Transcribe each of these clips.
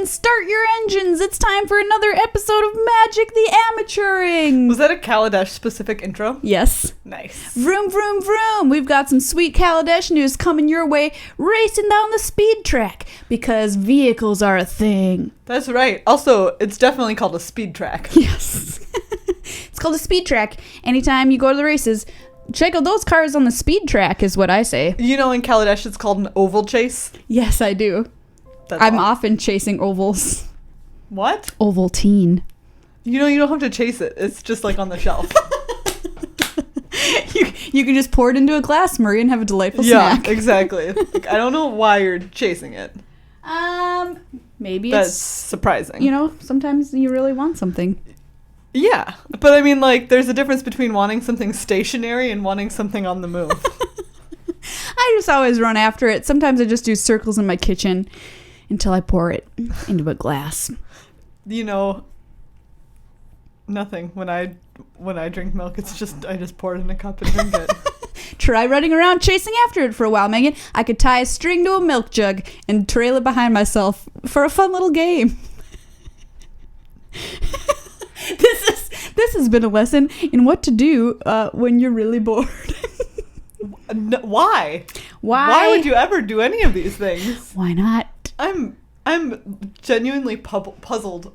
start your engines. It's time for another episode of Magic the Amateuring. Was that a Kaladesh specific intro? Yes. Nice. Vroom, vroom, vroom. We've got some sweet Kaladesh news coming your way, racing down the speed track, because vehicles are a thing. That's right. Also, it's definitely called a speed track. Yes. It's called a speed track. Anytime you go to the races, check out those cars on the speed track is what I say. You know in Kaladesh it's called an oval chase? Yes, I do. I'm often chasing ovals. What? Ovaltine. You know, you don't have to chase it. It's just like on the shelf. You can just pour it into a glass, Murray, and have a delightful snack. Yeah, exactly. Like, I don't know why you're chasing it. Maybe That's it's surprising. You know, sometimes you really want something. Yeah, but I mean, like, there's a difference between wanting something stationary and wanting something on the move. I just always run after it. Sometimes I just do circles in my kitchen until I pour it into a glass. You know, nothing. When I drink milk, it's just I just pour it in a cup and drink it. Try running around chasing after it for a while, Megan. I could tie a string to a milk jug and trail it behind myself for a fun little game. This has been a lesson in what to do when you're really bored. No, why? Why? Why would you ever do any of these things? Why not? I'm genuinely puzzled.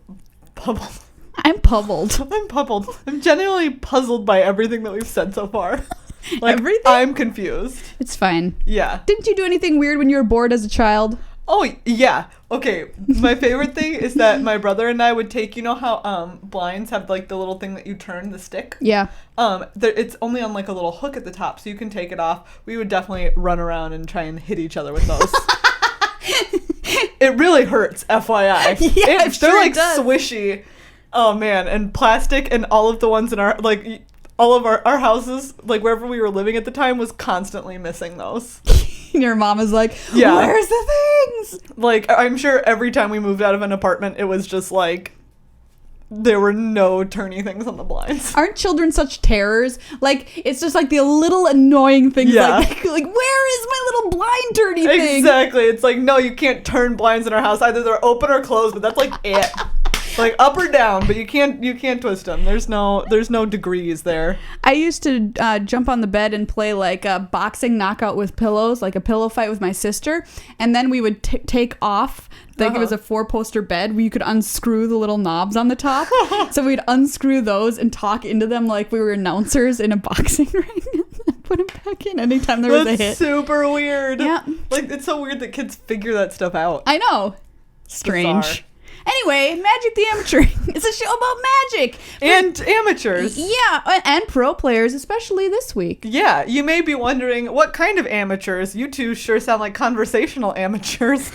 I'm puzzled. I'm genuinely puzzled by everything that we've said so far. Like, everything? I'm confused. It's fine. Yeah. Didn't you do anything weird when you were bored as a child? Oh, yeah. Okay. My favorite thing is that my brother and I would take, you know how blinds have like the little thing that you turn, the stick? Yeah. It's only on like a little hook at the top, so you can take it off. We would definitely run around and try and hit each other with those. It really hurts, FYI. Yeah, they're like swishy. Oh man, and plastic, and all of the ones in our like all of our houses, like wherever we were living at the time, was constantly missing those. Your mom is like, yeah. Where's the things? Like, I'm sure every time we moved out of an apartment, it was just like there were no turny things on the blinds. Aren't children such terrors? Like, it's just like the little annoying things. Yeah. Like where is my little blind turny thing? Exactly. It's like, no, you can't turn blinds in our house. Either they're open or closed, but that's like it. Like up or down, but you can't twist them. There's no degrees there. I used to jump on the bed and play like a boxing knockout with pillows, like a pillow fight with my sister, and then we would take off. Like it was a 4-poster bed where you could unscrew the little knobs on the top. So we'd unscrew those and talk into them like we were announcers in a boxing ring. Put them back in anytime there was a hit. That's super weird. Yeah. Like, it's so weird that kids figure that stuff out. I know. Strange. Bizarre. Anyway, Magic the Amateuring is a show about magic. And amateurs. Yeah, and pro players, especially this week. Yeah, you may be wondering, what kind of amateurs? You two sure sound like conversational amateurs.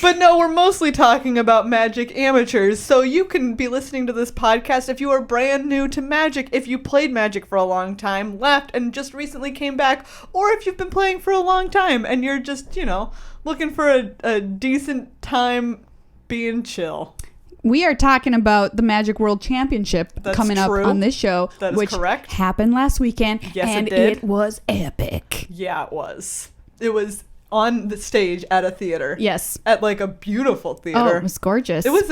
But no, we're mostly talking about Magic amateurs, so you can be listening to this podcast if you are brand new to Magic, if you played Magic for a long time, left, and just recently came back, or if you've been playing for a long time and you're just, you know, looking for a decent time being chill. We are talking about the Magic World Championship coming up on this show, that is which correct. Happened last weekend. Yes, and it did. It was epic. Yeah, it was. It was on the stage at a theater. Yes. At like a beautiful theater. Oh, it was gorgeous. It was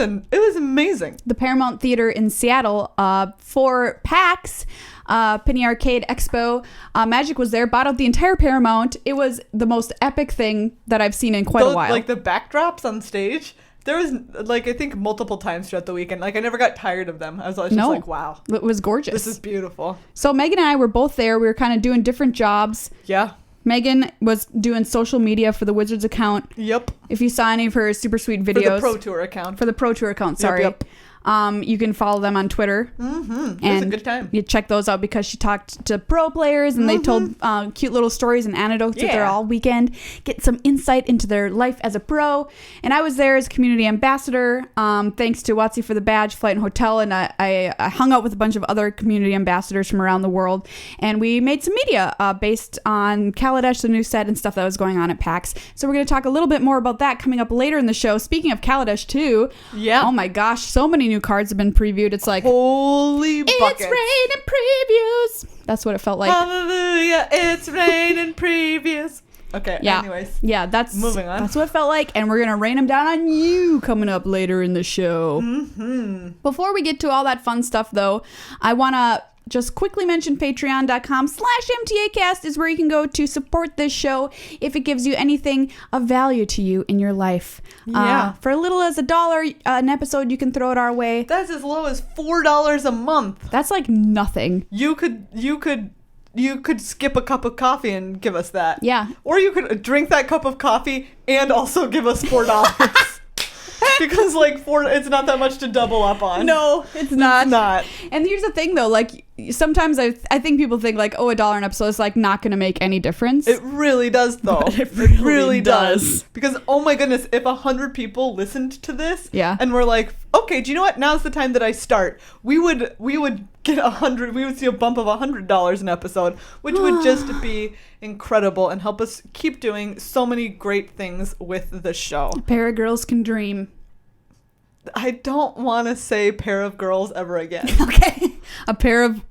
amazing. The Paramount Theater in Seattle for PAX, Penny Arcade Expo. Magic was there, bought out the entire Paramount. It was the most epic thing that I've seen in quite a while. Like the backdrops on stage. There was, like, I think multiple times throughout the weekend. Like, I never got tired of them. I was just like, wow. It was gorgeous. This is beautiful. So Megan and I were both there. We were kind of doing different jobs. Yeah. Megan was doing social media for the Wizards account. Yep. If you saw any of her super sweet videos. For the Pro Tour account. For the Pro Tour account, sorry. Yep. You can follow them on Twitter. Mm-hmm. It was a good time. You check those out because she talked to pro players and they told cute little stories and anecdotes with her all weekend. Get some insight into their life as a pro. And I was there as community ambassador. Thanks to WotC for the badge, flight, and hotel. And I hung out with a bunch of other community ambassadors from around the world. And we made some media based on Kaladesh, the new set, and stuff that was going on at PAX. So we're going to talk a little bit more about that coming up later in the show. Speaking of Kaladesh too. Yeah. Oh my gosh, so many new cards have been previewed. It's like, holy buckets. It's raining previews. That's what it felt like. Hallelujah, it's raining previews. Okay. Yeah. Anyways. Yeah, that's moving on. That's what it felt like, and we're gonna rain them down on you coming up later in the show. Mm-hmm. Before we get to all that fun stuff, though, I wanna just quickly mention patreon.com/MTAcast is where you can go to support this show if it gives you anything of value to you in your life. Yeah. For as little as $1 an episode, you can throw it our way. That's as low as $4 a month. That's like nothing. You could skip a cup of coffee and give us that. Yeah. Or you could drink that cup of coffee and also give us $4. Because it's not that much to double up on. No, it's not. It's not. And here's the thing, though. Like, sometimes I think people think like, oh, $1 an episode is like not going to make any difference. It really does, though. But it really does. Because, oh my goodness, if 100 people listened to this, yeah, and we're like, okay, do you know what? Now's the time that I start. We would get 100. We would see a bump of $100 an episode, which would just be incredible and help us keep doing so many great things with the show. A pair of girls can dream. I don't want to say pair of girls ever again. Okay. A pair of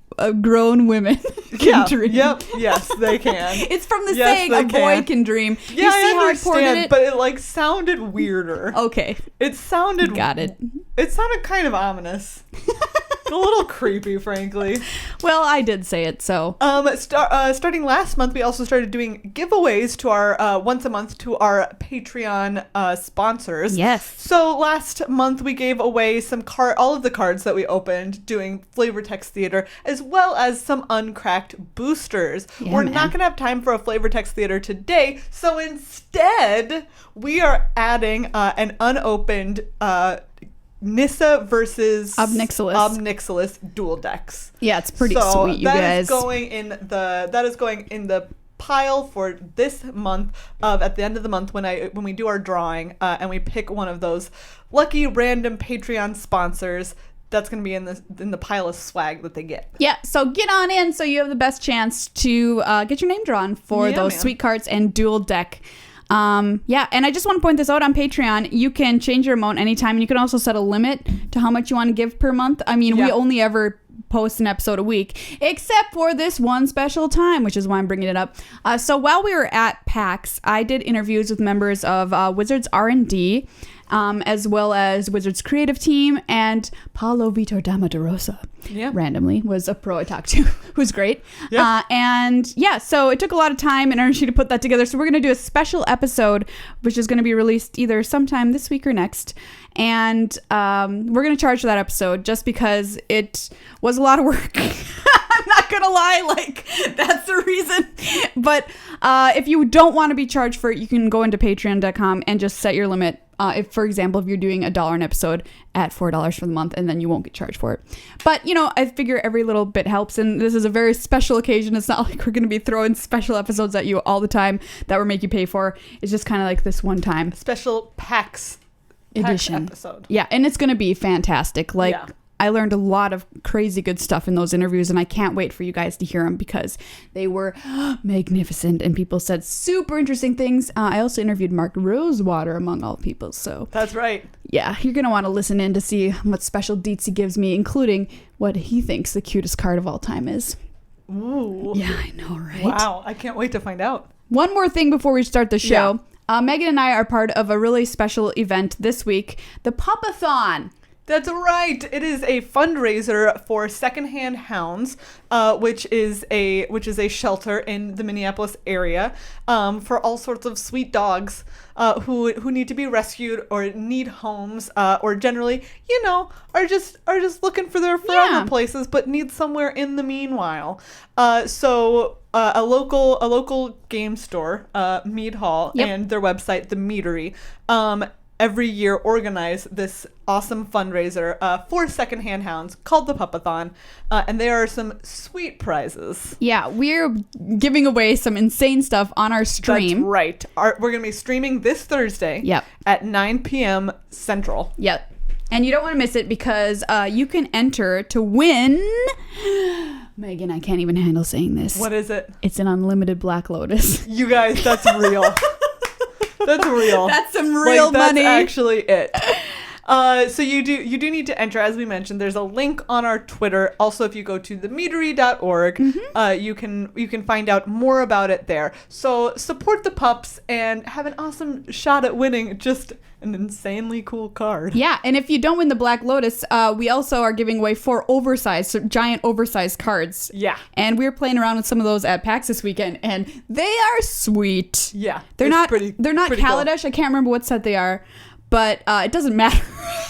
grown women can dream. Yep. Yes, they can. It's from the saying, a boy can dream. Yeah, you see I how understand, I ported it? but it sounded weirder. Okay. It sounded... Got it. It sounded kind of ominous. A little creepy, frankly. Well, I did say it, so. Starting last month, we also started doing giveaways to our once a month to our Patreon sponsors. Yes. So last month we gave away all of the cards that we opened doing Flavor Text Theater, as well as some uncracked boosters. Yeah, We're man. not going to have time for a Flavor Text Theater today, so instead we are adding an unopened Nissa versus Obnixilis dual decks. Yeah, it's pretty sweet, you guys. That is going in the pile for this month at the end of the month when we do our drawing and we pick one of those lucky random Patreon sponsors. That's going to be in the pile of swag that they get. Yeah, so get on in so you have the best chance to get your name drawn for those sweet cards and dual deck. Yeah, and I just want to point this out on Patreon. You can change your amount anytime, and you can also set a limit to how much you want to give per month. I mean, we only ever post an episode a week, except for this one special time, which is why I'm bringing it up. So while we were at PAX, I did interviews with members of Wizards R&D, as well as Wizards creative team, and Paulo Vitor Damaderosa randomly was a pro I talked to, who's great. Yep. And yeah, so it took a lot of time and energy to put that together. So we're going to do a special episode, which is going to be released either sometime this week or next. And we're going to charge for that episode just because it was a lot of work. I'm not going to lie, that's the reason. But if you don't want to be charged for it, you can go into patreon.com and just set your limit. If, for example, if you're doing $1 an episode at $4 for the month, and then you won't get charged for it. But, I figure every little bit helps, and this is a very special occasion. It's not like we're going to be throwing special episodes at you all the time that we're making you pay for. It's just kind of like this one time. Special PAX edition episode. Yeah, and it's going to be fantastic. I learned a lot of crazy good stuff in those interviews, and I can't wait for you guys to hear them because they were magnificent, and people said super interesting things. I also interviewed Mark Rosewater, among all people, so... That's right. Yeah, you're going to want to listen in to see what special deets he gives me, including what he thinks the cutest card of all time is. Ooh. Yeah, I know, right? Wow, I can't wait to find out. One more thing before we start the show. Yeah. Megan and I are part of a really special event this week, the Pupathon. That's right. It is a fundraiser for Secondhand Hounds, which is a shelter in the Minneapolis area for all sorts of sweet dogs who need to be rescued or need homes or generally, are just looking for their forever places but need somewhere in the meanwhile. So a local game store, Mead Hall, and their website, The Meadery, every year organize this awesome fundraiser for Secondhand Hounds called the Pupathon, and there are some sweet prizes. Yeah, we're giving away some insane stuff on our stream. That's right. We're going to be streaming this Thursday at 9 p.m. Central. Yep. And you don't want to miss it because you can enter to win... Megan, I can't even handle saying this. What is it? It's an unlimited Black Lotus. You guys, that's real. That's real. That's some real money. That's actually it. So you do need to enter, as we mentioned. There's a link on our Twitter. Also, if you go to themeadery.org, you can find out more about it there. So support the pups and have an awesome shot at winning just an insanely cool card. Yeah, and if you don't win the Black Lotus, we also are giving away 4 giant oversized cards. Yeah. And we were playing around with some of those at PAX this weekend, and they are sweet. Yeah. They're not pretty Kaladesh. Cool. I can't remember what set they are, but it doesn't matter.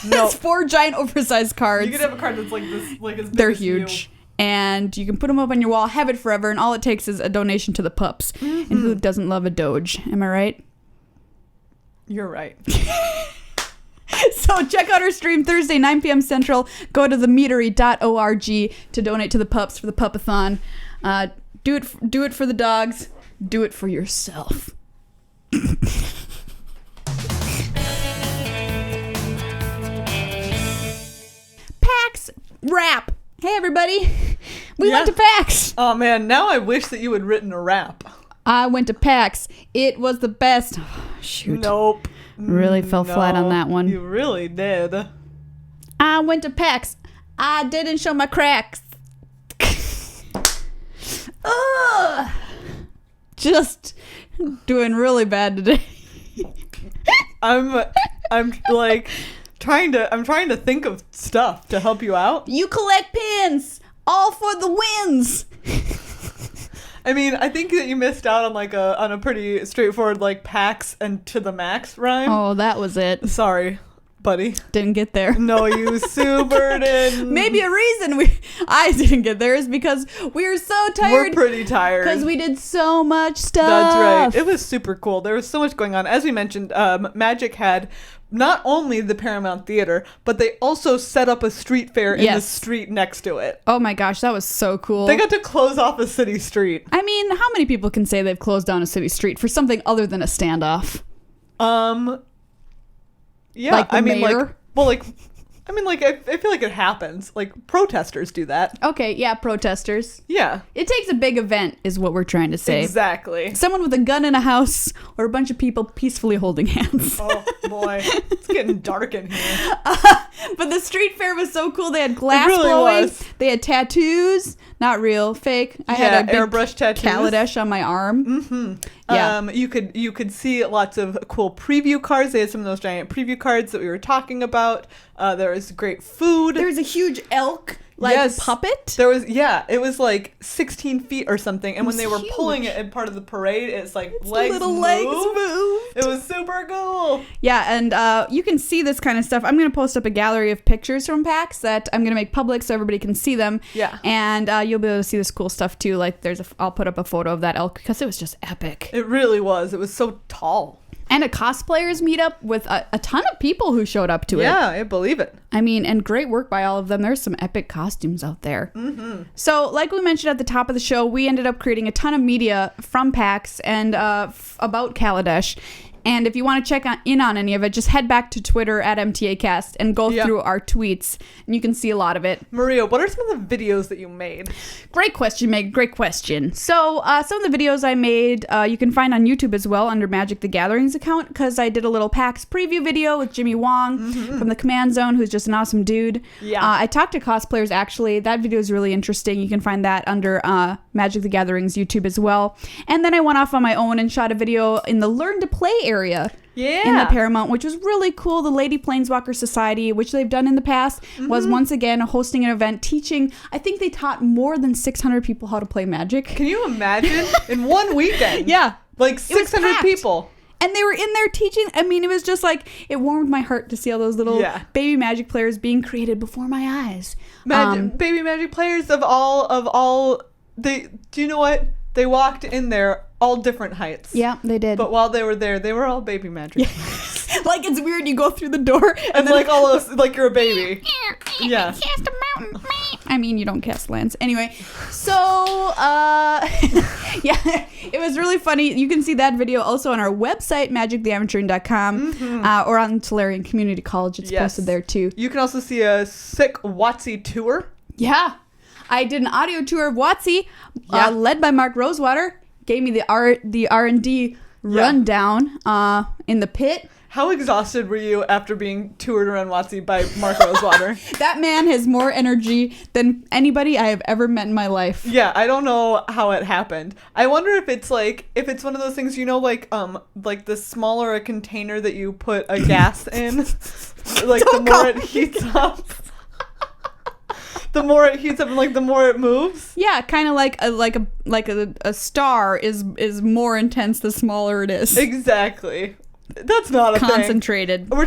No. It's 4 giant oversized cards. You could have a card that's like this, like as big They're as huge. You. And you can put them up on your wall, have it forever, and all it takes is a donation to the pups. And who doesn't love a Doge? Am I right? You're right. So check out our stream Thursday, 9 p.m. Central. Go to themeadery.org to donate to the pups for the pupathon. Do it for the dogs. Do it for yourself. PAX rap. Hey everybody, we went to PAX. Oh man, now I wish that you had written a rap. I went to PAX. It was the best. Oh, shoot. Nope. Really fell flat on that one. You really did. I went to PAX. I didn't show my cracks. Ugh. Just doing really bad today. I'm like trying to think of stuff to help you out. You collect pins, all for the wins. I mean, I think that you missed out on a pretty straightforward like PAX and to the max rhyme. Oh, that was it. Sorry, buddy. Didn't get there. No, you super didn't. Maybe a reason I didn't get there is because we were so tired. We're pretty tired. Because we did so much stuff. That's right. It was super cool. There was so much going on. As we mentioned, Magic had not only the Paramount Theater, but they also set up a street fair in the street next to it. Oh my gosh, that was so cool. They got to close off a city street. I mean, how many people can say they've closed down a city street for something other than a standoff? Yeah, like the mayor? I feel like it happens. Like, protesters do that. Okay, yeah, protesters. Yeah. It takes a big event, is what we're trying to say. Exactly. Someone with a gun in a house, or a bunch of people peacefully holding hands. Oh, boy. It's getting dark in here. But the street fair was so cool. They had glass really blowing. Was. They had tattoos. Not real, fake. I had a big airbrush tattoos. Kaladesh on my arm. Mm-hmm. Yeah. You could see lots of cool preview cards. They had some of those giant preview cards that we were talking about. There was great food. There was a huge elk puppet. There was, it was like 16 feet or something. And when they were huge. pulling it in part of the parade, its legs moved. It was super cool. Yeah, and you can see this kind of stuff. I'm going to post up a gallery of pictures from PAX that I'm going to make public so everybody can see them. Yeah. And you'll be able to see this cool stuff too. Like I'll put up a photo of that elk because it was just epic. It really was. It was so tall. And a cosplayers meetup with a ton of people who showed up to it. Yeah, I believe it. I mean, and great work by all of them. There's some epic costumes out there. Mm-hmm. So, like we mentioned at the top of the show, we ended up creating a ton of media from PAX and about Kaladesh. And if you want to check in on any of it, just head back to Twitter at MTAcast and go through our tweets, and you can see a lot of it. Maria, what are some of the videos that you made? Great question, Meg. Great question. So some of the videos I made, you can find on YouTube as well under Magic the Gathering's account, because I did a little PAX preview video with Jimmy Wong from the Command Zone, who's just an awesome dude. Yeah. I talked to cosplayers, actually. That video is really interesting. You can find that under Magic the Gathering's YouTube as well. And then I went off on my own and shot a video in the Learn to Play area. In the Paramount, which was really cool. The Lady Planeswalker Society, which they've done in the past, was once again hosting an event teaching. I think they taught more than 600 people how to play Magic. Can you imagine? In one weekend? Yeah. Like 600 people. And they were in there teaching. I mean, it was just like, it warmed my heart to see all those little baby Magic players being created before my eyes. Baby Magic players of all, do you know what? They walked in there all different heights. Yeah, they did. But while they were there, they were all baby Magic. Like, it's weird. You go through the door and then like all of like you're a baby. Yeah. Cast a mountain. I mean, you don't cast lands. Anyway, so yeah, it was really funny. You can see that video also on our website, magictheaventuring.com, or on Tolarian Community College. It's posted there too. You can also see a sick WotC tour. Yeah. I did an audio tour of WotC, led by Mark Rosewater. Gave me the R&D rundown in the pit. How exhausted were you after being toured around WotC by Mark Rosewater? That man has more energy than anybody I have ever met in my life. Yeah, I don't know how it happened. I wonder if it's one of those things, like the smaller a container that you put a gas in, like the more it heats up. The more it heats up and like the more it moves. Yeah, kind of like a star is more intense the smaller it is. Exactly. That's not a concentrated. Thing. You're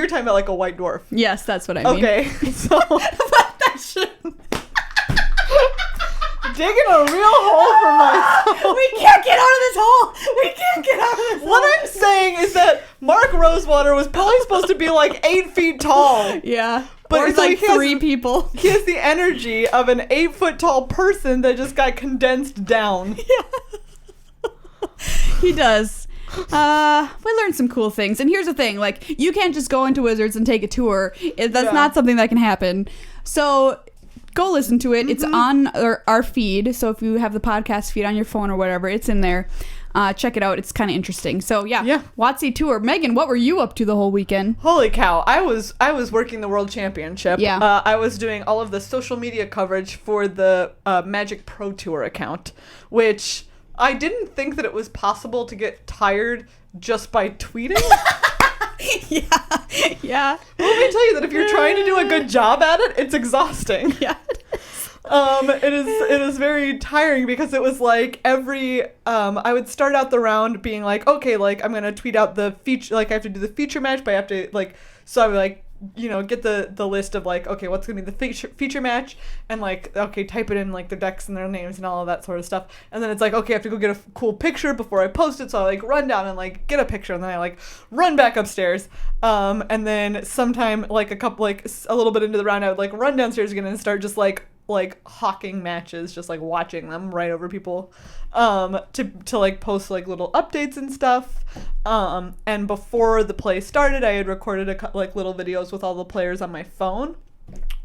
talking about like a white dwarf. Yes, that's what I mean. Okay, so that shit. Digging a real hole for myself. We can't get out of this hole. We can't get out of this hole. What I'm saying is that Mark Rosewater was probably supposed to be like 8 feet tall. Yeah. But or so like 3 people. He has the energy of an 8 foot tall person that just got condensed down. Yeah. He does. We learned some cool things. And here's the thing, like, you can't just go into Wizards and take a tour. That's not something that can happen. So go listen to it. Mm-hmm. It's on our feed. So if you have the podcast feed on your phone or whatever, it's in there. Check it out. It's kind of interesting. So yeah. WotC tour. Megan, what were you up to the whole weekend? Holy cow. I was working the World Championship. Yeah. I was doing all of the social media coverage for the Magic Pro Tour account, which I didn't think that it was possible to get tired just by tweeting. Yeah. Let me tell you that if you're trying to do a good job at it, it's exhausting. Yeah. It is very tiring because it was like every I would start out the round being like, okay, like I'm gonna tweet out the feature, like I have to do the feature match, but I have to like, so I would like, get the list of like, okay, what's gonna be the feature match, and like, okay, type it in like their decks and their names and all of that sort of stuff, and then it's like, okay, I have to go get a cool picture before I post it, so I like run down and like get a picture, and then I like run back upstairs, and then sometime like a little bit into the round I would like run downstairs again and start just like hawking matches, just like watching them right over people, to like post like little updates and stuff, and before the play started I had recorded little videos with all the players on my phone,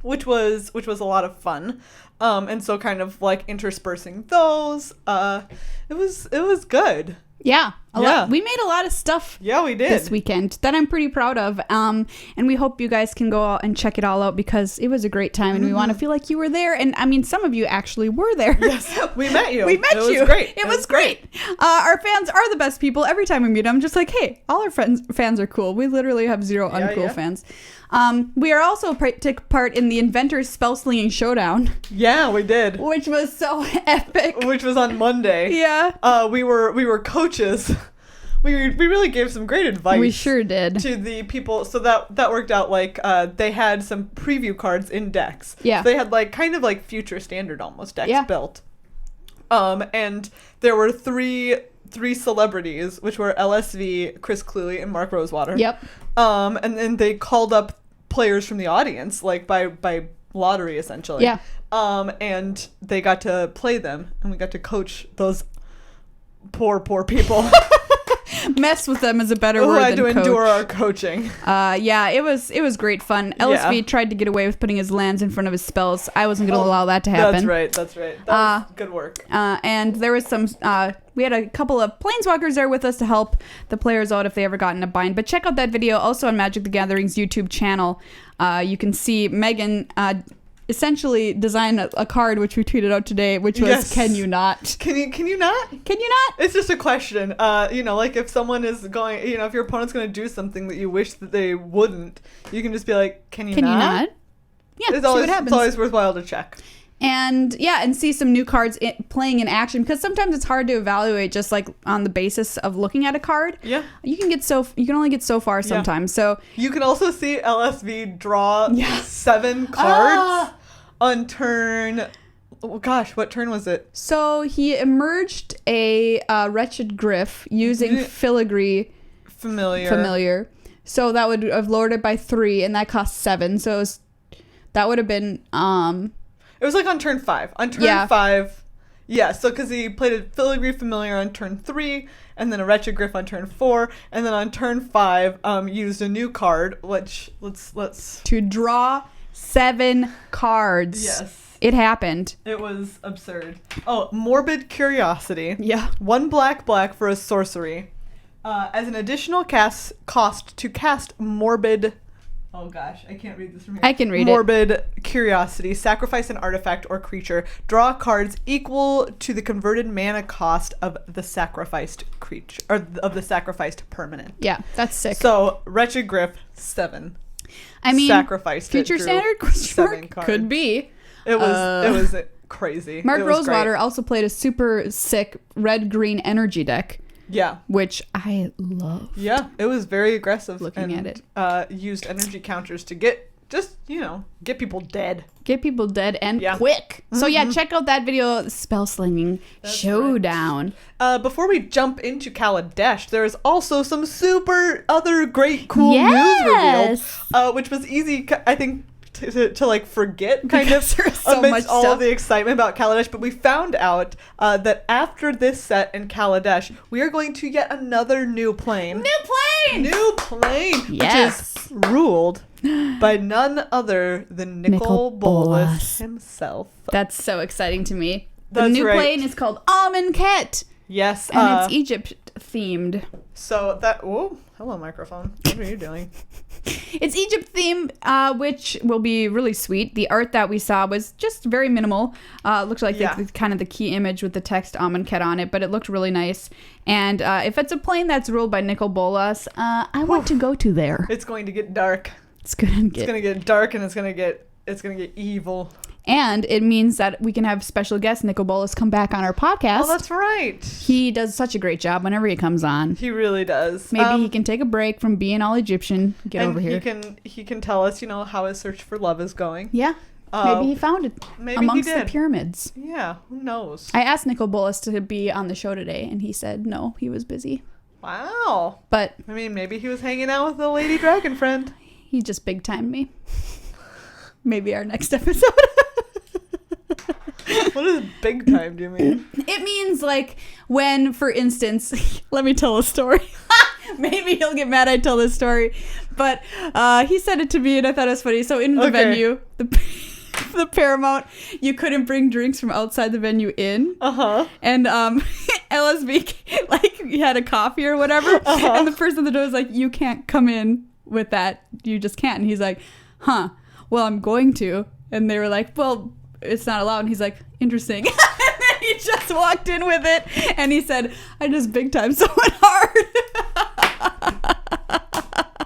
which was a lot of fun, and so kind of like interspersing those, it was good. Yeah. We made a lot of stuff. Yeah, we did. This weekend that I'm pretty proud of. And we hope you guys can go out and check it all out because it was a great time and we want to feel like you were there. And I mean, some of you actually were there. Yes, we met you. It was great. It was great. Our fans are the best people. Every time we meet them, just like, hey, all our fans are cool. We literally have zero uncool fans. We are also took part in the Inventors Spell Slinging Showdown. Yeah, we did. Which was so epic. Which was on Monday. Yeah. We were coaches. We really gave some great advice. We sure did. To the people, so that worked out. Like they had some preview cards in decks. Yeah. So they had like kind of like future standard almost decks built. And there were three celebrities, which were LSV, Chris Cluey, and Mark Rosewater. Yep. And then they called up players from the audience, like by lottery essentially. Yeah. And they got to play them, and we got to coach those poor people. Mess with them is a better word than coach. Who had to endure our coaching. Yeah, it was great fun. LSV tried to get away with putting his lands in front of his spells. I wasn't going to allow that to happen. That's right. That was good work. And there was some... we had a couple of planeswalkers there with us to help the players out if they ever got in a bind. But check out that video also on Magic the Gathering's YouTube channel. You can see Megan... essentially design a card which we tweeted out today, which was Can you not? Can you not? Can you not? It's just a question. Like if someone is going, if your opponent's going to do something that you wish that they wouldn't, you can just be like, can you not? Yeah, it's always, what happens. It's always worthwhile to check. And see some new cards playing in action, because sometimes it's hard to evaluate just like on the basis of looking at a card. Yeah, you can only get so far sometimes. So you can also see LSV draw 7 cards on turn. Oh gosh, what turn was it? So he emerged a Wretched Griff using Filigree Familiar. So that would have lowered it by 3, and that cost 7. So that would have been It was like on turn 5. On turn 5, so because he played a Filigree Familiar on turn 3, and then a Wretched Griff on turn 4, and then on turn 5, used a new card, which let's to draw 7 cards. Yes. It happened. It was absurd. Oh, Morbid Curiosity. Yeah. 1 black for a sorcery. As an additional cost to cast morbid... Oh gosh, I can't read this from here. I can read Morbid curiosity. Sacrifice an artifact or creature. Draw cards equal to the converted mana cost of the sacrificed creature, or of the sacrificed permanent. Yeah, that's sick. So Wretched Griff 7. I mean, sacrificed future it, standard 7 cards. could be. It was crazy. Mark It was Rosewater great. also played a super sick red-green energy deck. Yeah. Which I love. Yeah, it was very aggressive. Looking at it. Used energy counters to get people dead. Get people dead and quick. So yeah, check out that video, Spell Slinging Showdown. Right. Before we jump into Kaladesh, there is also some super other great cool news revealed, which was easy, I think, to like forget kind of so amidst much all stuff. of the excitement about Kaladesh. But we found out that after this set in Kaladesh, we are going to yet another new plane. New plane! Yes. Which is ruled by none other than Nicol Bolas himself. That's so exciting to me. The That's new right. plane is called Amonkhet. Yes. And it's Egypt themed. So that... Whoa. Hello, microphone. What are you doing? It's Egypt themed, which will be really sweet. The art that we saw was just very minimal. Looked like kind of the key image with the text Amonkhet on it, but it looked really nice. And if it's a plane that's ruled by Nicol Bolas, I want to go to there. It's going to get dark. It's gonna get dark, and it's gonna get evil. And it means that we can have special guest Nicol Bolas come back on our podcast. Oh, that's right. He does such a great job whenever he comes on. He really does. Maybe he can take a break from being all Egyptian. Get over here. He can tell us, how his search for love is going. Yeah. Maybe he found it amongst the pyramids. Yeah, who knows? I asked Nicol Bolas to be on the show today, and he said no, he was busy. Wow. But I mean, maybe he was hanging out with a lady dragon friend. He just big timed me. Maybe our next episode. What does big time do you mean? It means like when, for instance, let me tell a story. Maybe he'll get mad I tell this story. But he said it to me and I thought it was funny. So in the venue, the Paramount, you couldn't bring drinks from outside the venue in. And LSB like had a coffee or whatever. And the person at the door was like, you can't come in with that. You just can't. And he's like, well, I'm going to. And they were like, well, it's not allowed. And he's like, interesting. And then he just walked in with it. And he said, I just big time someone hard.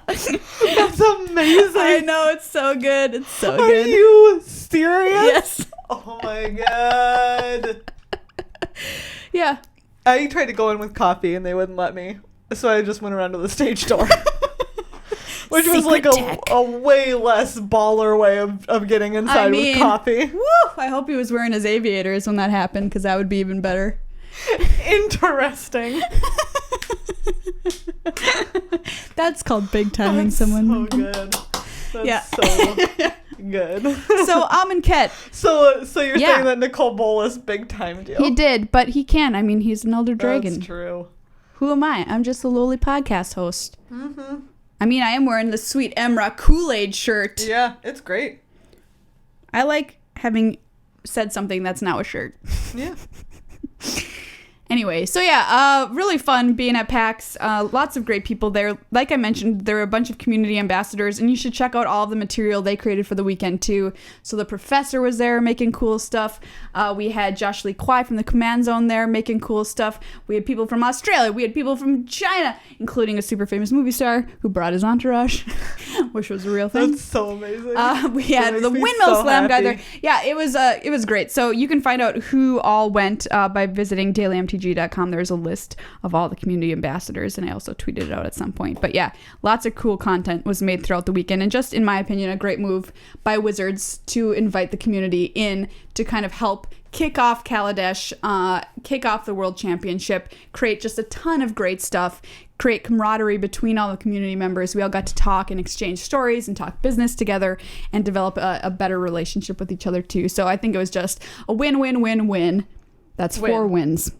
That's amazing. I know, it's so good. It's so good. Are you serious? Yes. Oh my god. Yeah. I tried to go in with coffee and they wouldn't let me. So I just went around to the stage door. Which was like a way less baller way of getting inside with coffee. Woo! I hope he was wearing his aviators when that happened, because that would be even better. Interesting. That's called big timing someone. So good. That's so good. So Amonkhet. So you're saying that Nicol Bolas big timed you? He did, but he can. I mean, he's an elder dragon. That's true. Who am I? I'm just a lowly podcast host. Mm-hmm. I mean, I am wearing the sweet Emra Kool-Aid shirt. Yeah, it's great. I like having said something that's now a shirt. Yeah. Anyway, so really fun being at PAX. Lots of great people there. Like I mentioned, there were a bunch of community ambassadors, and you should check out all of the material they created for the weekend too. So the professor was there making cool stuff. We had Josh Lee Kwai from the Command Zone there making cool stuff. We had people from Australia. We had people from China, including a super famous movie star who brought his entourage, which was a real thing. That's so amazing. We had the Windmill Slam guy there. Yeah, it was great. So you can find out who all went by visiting dailymtg.com. There's a list of all the community ambassadors, and I also tweeted it out at some point. But yeah, lots of cool content was made throughout the weekend, and just in my opinion, a great move by Wizards to invite the community in to kind of help kick off Kaladesh, kick off the World Championship, create just a ton of great stuff, create camaraderie between all the community members. We all got to talk and exchange stories and talk business together and develop a better relationship with each other too. So I think it was just a win-win-win-win. That's 4 wins.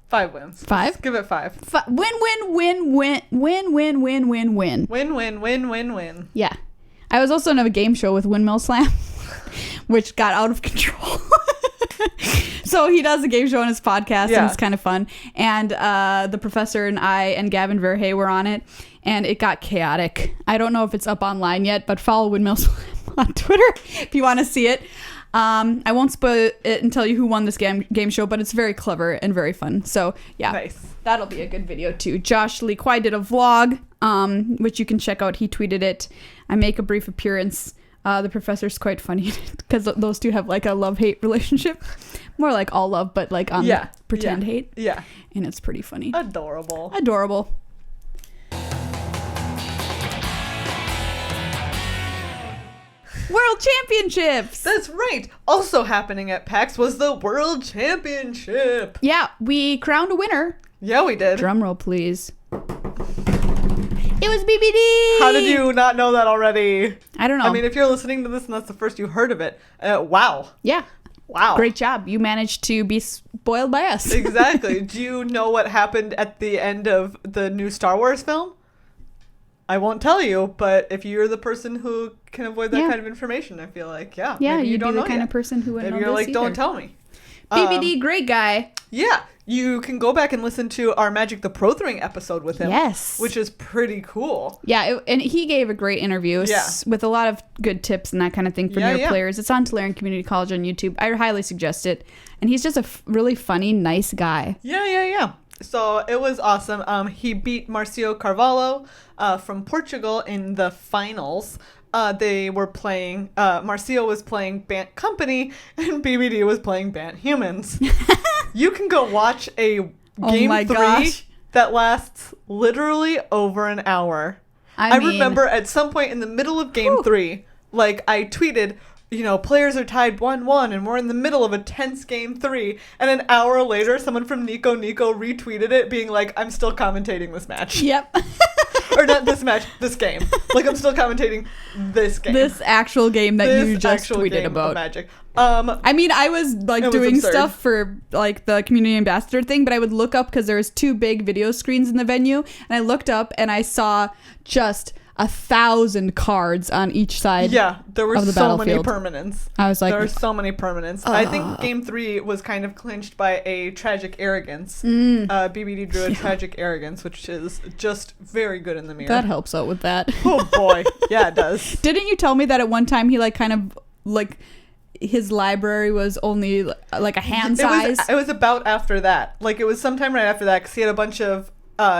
5 wins. 5? Let's give it 5. Win-win-win-win. Win-win-win-win-win. Win-win-win-win-win. Yeah. I was also in a game show with Windmill Slam, which got out of control. So he does a game show on his podcast, and it's kind of fun. And the professor and I and Gavin Verhey were on it, and it got chaotic. I don't know if it's up online yet, but follow Windmill Slam on Twitter if you want to see it. I won't spoil it and tell you who won this game show, but it's very clever and very fun. So yeah, nice. That'll be a good video too. Josh Lee Kwai did a vlog, which you can check out. He tweeted it. I make a brief appearance. The professor's quite funny because those two have like a love-hate relationship. More like all love, but like pretend hate. Yeah. And it's pretty funny. Adorable. World Championships! That's right. Also happening at PAX was the World Championship. Yeah, we crowned a winner. Yeah, we did. Drum roll, please. It was BBD! How did you not know that already? I don't know. I mean, if you're listening to this and that's the first you heard of it, wow. Yeah. Wow. Great job. You managed to be spoiled by us. Exactly. Do you know what happened at the end of the new Star Wars film? I won't tell you, but if you're the person who can avoid that kind of information, I feel like, maybe you'd don't be the know kind yet. of person who wouldn't maybe know you're this like, don't tell me. BBD, great guy. Yeah, you can go back and listen to our Magic the Pro-Thring episode with him. Yes. Which is pretty cool. Yeah, and he gave a great interview with a lot of good tips and that kind of thing for newer players. It's on Tolarian Community College on YouTube. I highly suggest it. And he's just a really funny, nice guy. Yeah. So it was awesome. He beat Marcio Carvalho from Portugal in the finals. They were playing, Marcio was playing Bant Company and BBD was playing Bant Humans. You can go watch a game 3 that lasts literally over an hour. I remember at some point in the middle of game 3, like I tweeted, players are tied 1-1 and we're in the middle of a tense game 3. And an hour later, someone from Nico retweeted it being like, I'm still commentating this match. Yep. Or not this match, this game. Like, I'm still commentating this game. This actual game that you just tweeted about. Magic. I mean, I was like doing stuff for like the community ambassador thing, but I would look up because there was 2 big video screens in the venue. And I looked up and I saw just 1,000 cards on each side. Yeah, there were of the so many battlefield. permanents. I was like, there were so many permanents. I think game 3 was kind of clinched by a tragic arrogance. BBD drew a tragic arrogance, which is just very good in the mirror. That helps out with that. Oh boy, yeah, it does. Didn't you tell me that at one time he like kind of like his library was only like a hand size? It was about after that. Like it was sometime right after that because he had a bunch of.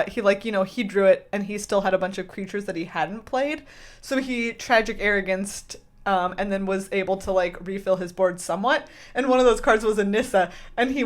He drew it and he still had a bunch of creatures that he hadn't played. So he tragic arroganced and then was able to like refill his board somewhat. And one of those cards was a Nissa. And he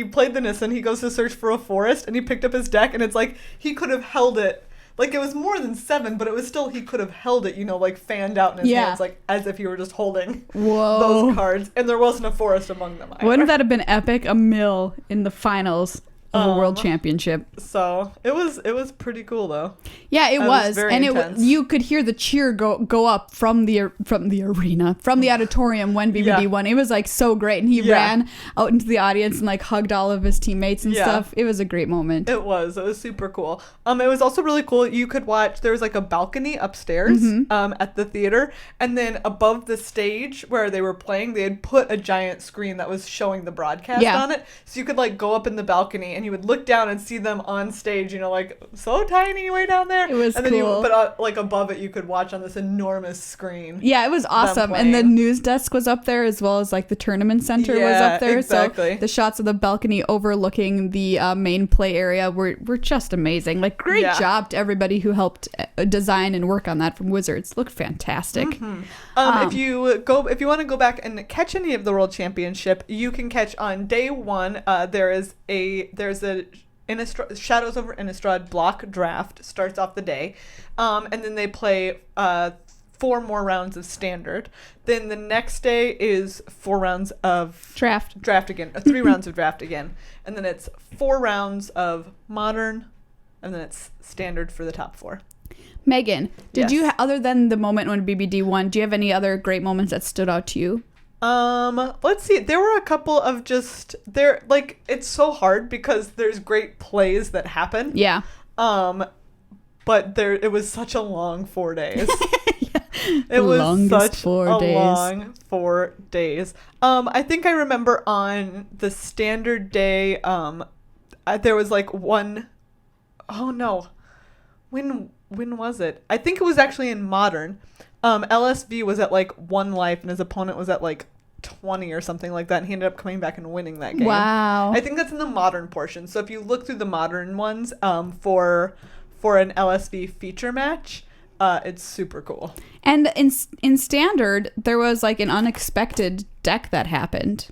played the Nissa and he goes to search for a forest and he picked up his deck and it's like he could have held it. Like it was more than 7, but it was still he could have held it, like fanned out in his hands, like as if he were just holding those cards. And there wasn't a forest among them either. Wouldn't that have been epic? A mill in the finals of a world championship. So it was pretty cool though. Yeah, it was, very and intense. you could hear the cheer go up from the arena, from the auditorium when BBD won. It was like so great, and he ran out into the audience and like hugged all of his teammates and stuff. It was a great moment. It was super cool. It was also really cool. You could watch. There was like a balcony upstairs at the theater, and then above the stage where they were playing, they had put a giant screen that was showing the broadcast on it, so you could like go up in the balcony and you would look down and see them on stage, like so tiny way down there. It was and cool. But like above it, you could watch on this enormous screen. Yeah, it was awesome. And the news desk was up there as well as like the tournament center was up there. Exactly. So the shots of the balcony overlooking the main play area were just amazing. Like great job to everybody who helped design and work on that from Wizards. Looked fantastic. If you want to go back and catch any of the World Championship, you can catch on day 1. There's a Shadows over Innistrad block draft starts off the day, and then they play 4 more rounds of standard. Then the next day is 4 rounds of draft again, 3 rounds of draft again, and then it's 4 rounds of modern, and then it's standard for the top 4. Megan, did you, other than the moment when BBD won, do you have any other great moments that stood out to you? Let's see. There were a couple of it's so hard because there's great plays that happen. Yeah. But it was such a long 4 days. It was Longest such 4 a days. long 4 days. I think I remember on the standard day, there was like one, oh no, when was it? I think it was actually in modern. LSV was at like 1 life and his opponent was at like 20 or something like that, and he ended up coming back and winning that game. Wow. I think that's in the modern portion. So if you look through the modern ones, for an LSV feature match, it's super cool. And in standard, there was like an unexpected deck that happened.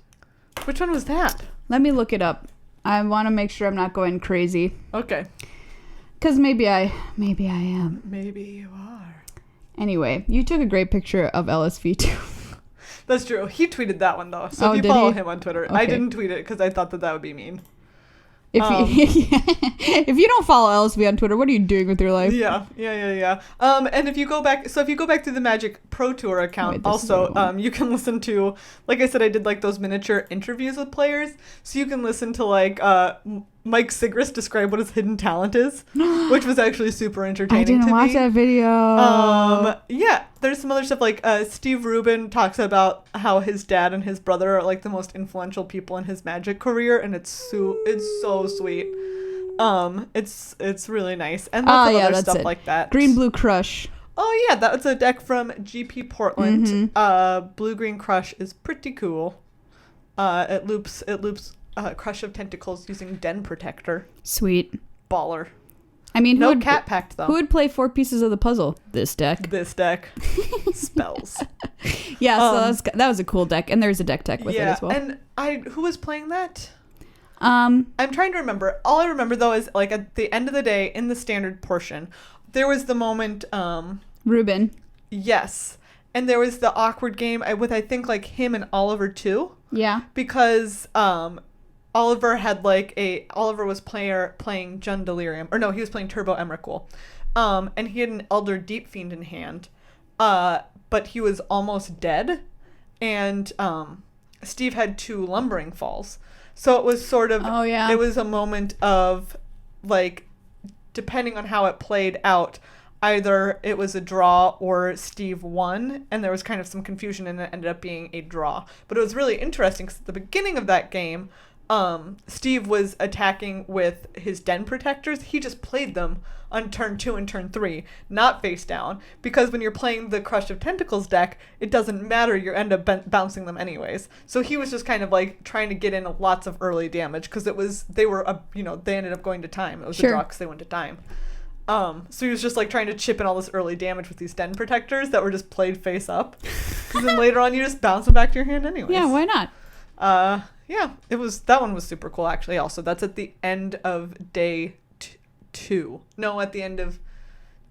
Which one was that? Let me look it up. I want to make sure I'm not going crazy. Okay. Because maybe I am. Maybe you are. Anyway, you took a great picture of LSV too. That's true. He tweeted that one though. So Oh, if you did follow he? him on Twitter, Okay. I didn't tweet it because I thought that would be mean. If you don't follow LSV on Twitter, what are you doing with your life? Yeah. And if you go back to the Magic Pro Tour account, Wait, this is the also, one. you can listen to, like I said, I did like those miniature interviews with players, so you can listen to like Mike Sigrist describe what his hidden talent is, which was actually super entertaining. I didn't to watch me. that video. Yeah, there's some other stuff like Steve Rubin talks about how his dad and his brother are like the most influential people in his Magic career, and it's so sweet. It's really nice, and lots of other that's stuff it. like that. Green Blue Crush. Oh yeah, that was a deck from GP Portland. Mm-hmm. Blue Green Crush is pretty cool. It loops Crush of Tentacles using Den Protector. Sweet. Baller. I mean, No cat pact though. Who would play 4 pieces of the puzzle? This deck. This deck. Spells. Yeah, so that was a cool deck, and there's a deck tech with it as well. And who was playing that? I'm trying to remember. All I remember though is like at the end of the day in the standard portion, there was the moment. Ruben. Yes, and there was the awkward game with I think like him and Oliver too. Yeah. Because Oliver was playing Jund Delirium, or no, he was playing Turbo Emrakul, and he had an Elder Deep Fiend in hand, but he was almost dead, and Steve had 2 Lumbering Falls, so it was sort of it was a moment of like, depending on how it played out, either it was a draw or Steve won, and there was kind of some confusion, and it ended up being a draw. But it was really interesting because at the beginning of that game, Steve was attacking with his Den Protectors. He just played them on turn 2 and turn 3, not face down, because when you're playing the Crush of Tentacles deck, it doesn't matter, you end up bouncing them anyways. So he was just kind of like trying to get in lots of early damage, because they ended up going to time. It was a draw because they went to time. So he was just like trying to chip in all this early damage with these Den Protectors that were just played face up. Because then later on you just bounce them back to your hand anyways. Yeah, why not? Yeah, that one was super cool actually. Also, that's at the end of day 2. No, at the end of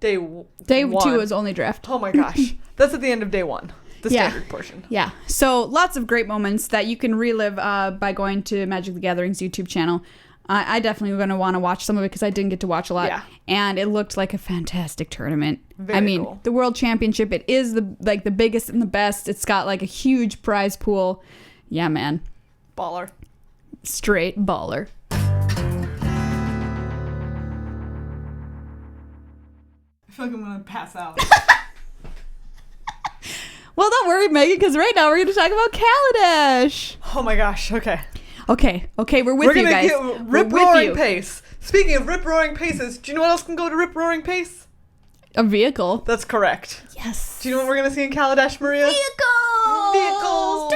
day 1. Day 2 was only draft. Oh my gosh, that's at the end of day 1. The standard portion. Yeah. So lots of great moments that you can relive by going to Magic the Gathering's YouTube channel. I definitely going to want to watch some of it because I didn't get to watch a lot. Yeah. And it looked like a fantastic tournament. Very cool. The World Championship, it is the biggest and the best. It's got like a huge prize pool. Yeah, man. Baller. Straight baller. I feel like I'm going to pass out. Well, don't worry, Megan, because right now we're going to talk about Kaladesh. Oh my gosh, okay. Okay, we're with you guys. We're going to get rip-roaring pace. Speaking of rip-roaring paces, do you know what else can go to rip-roaring pace? A vehicle. That's correct. Yes. Do you know what we're going to see in Kaladesh, Maria? Vehicles!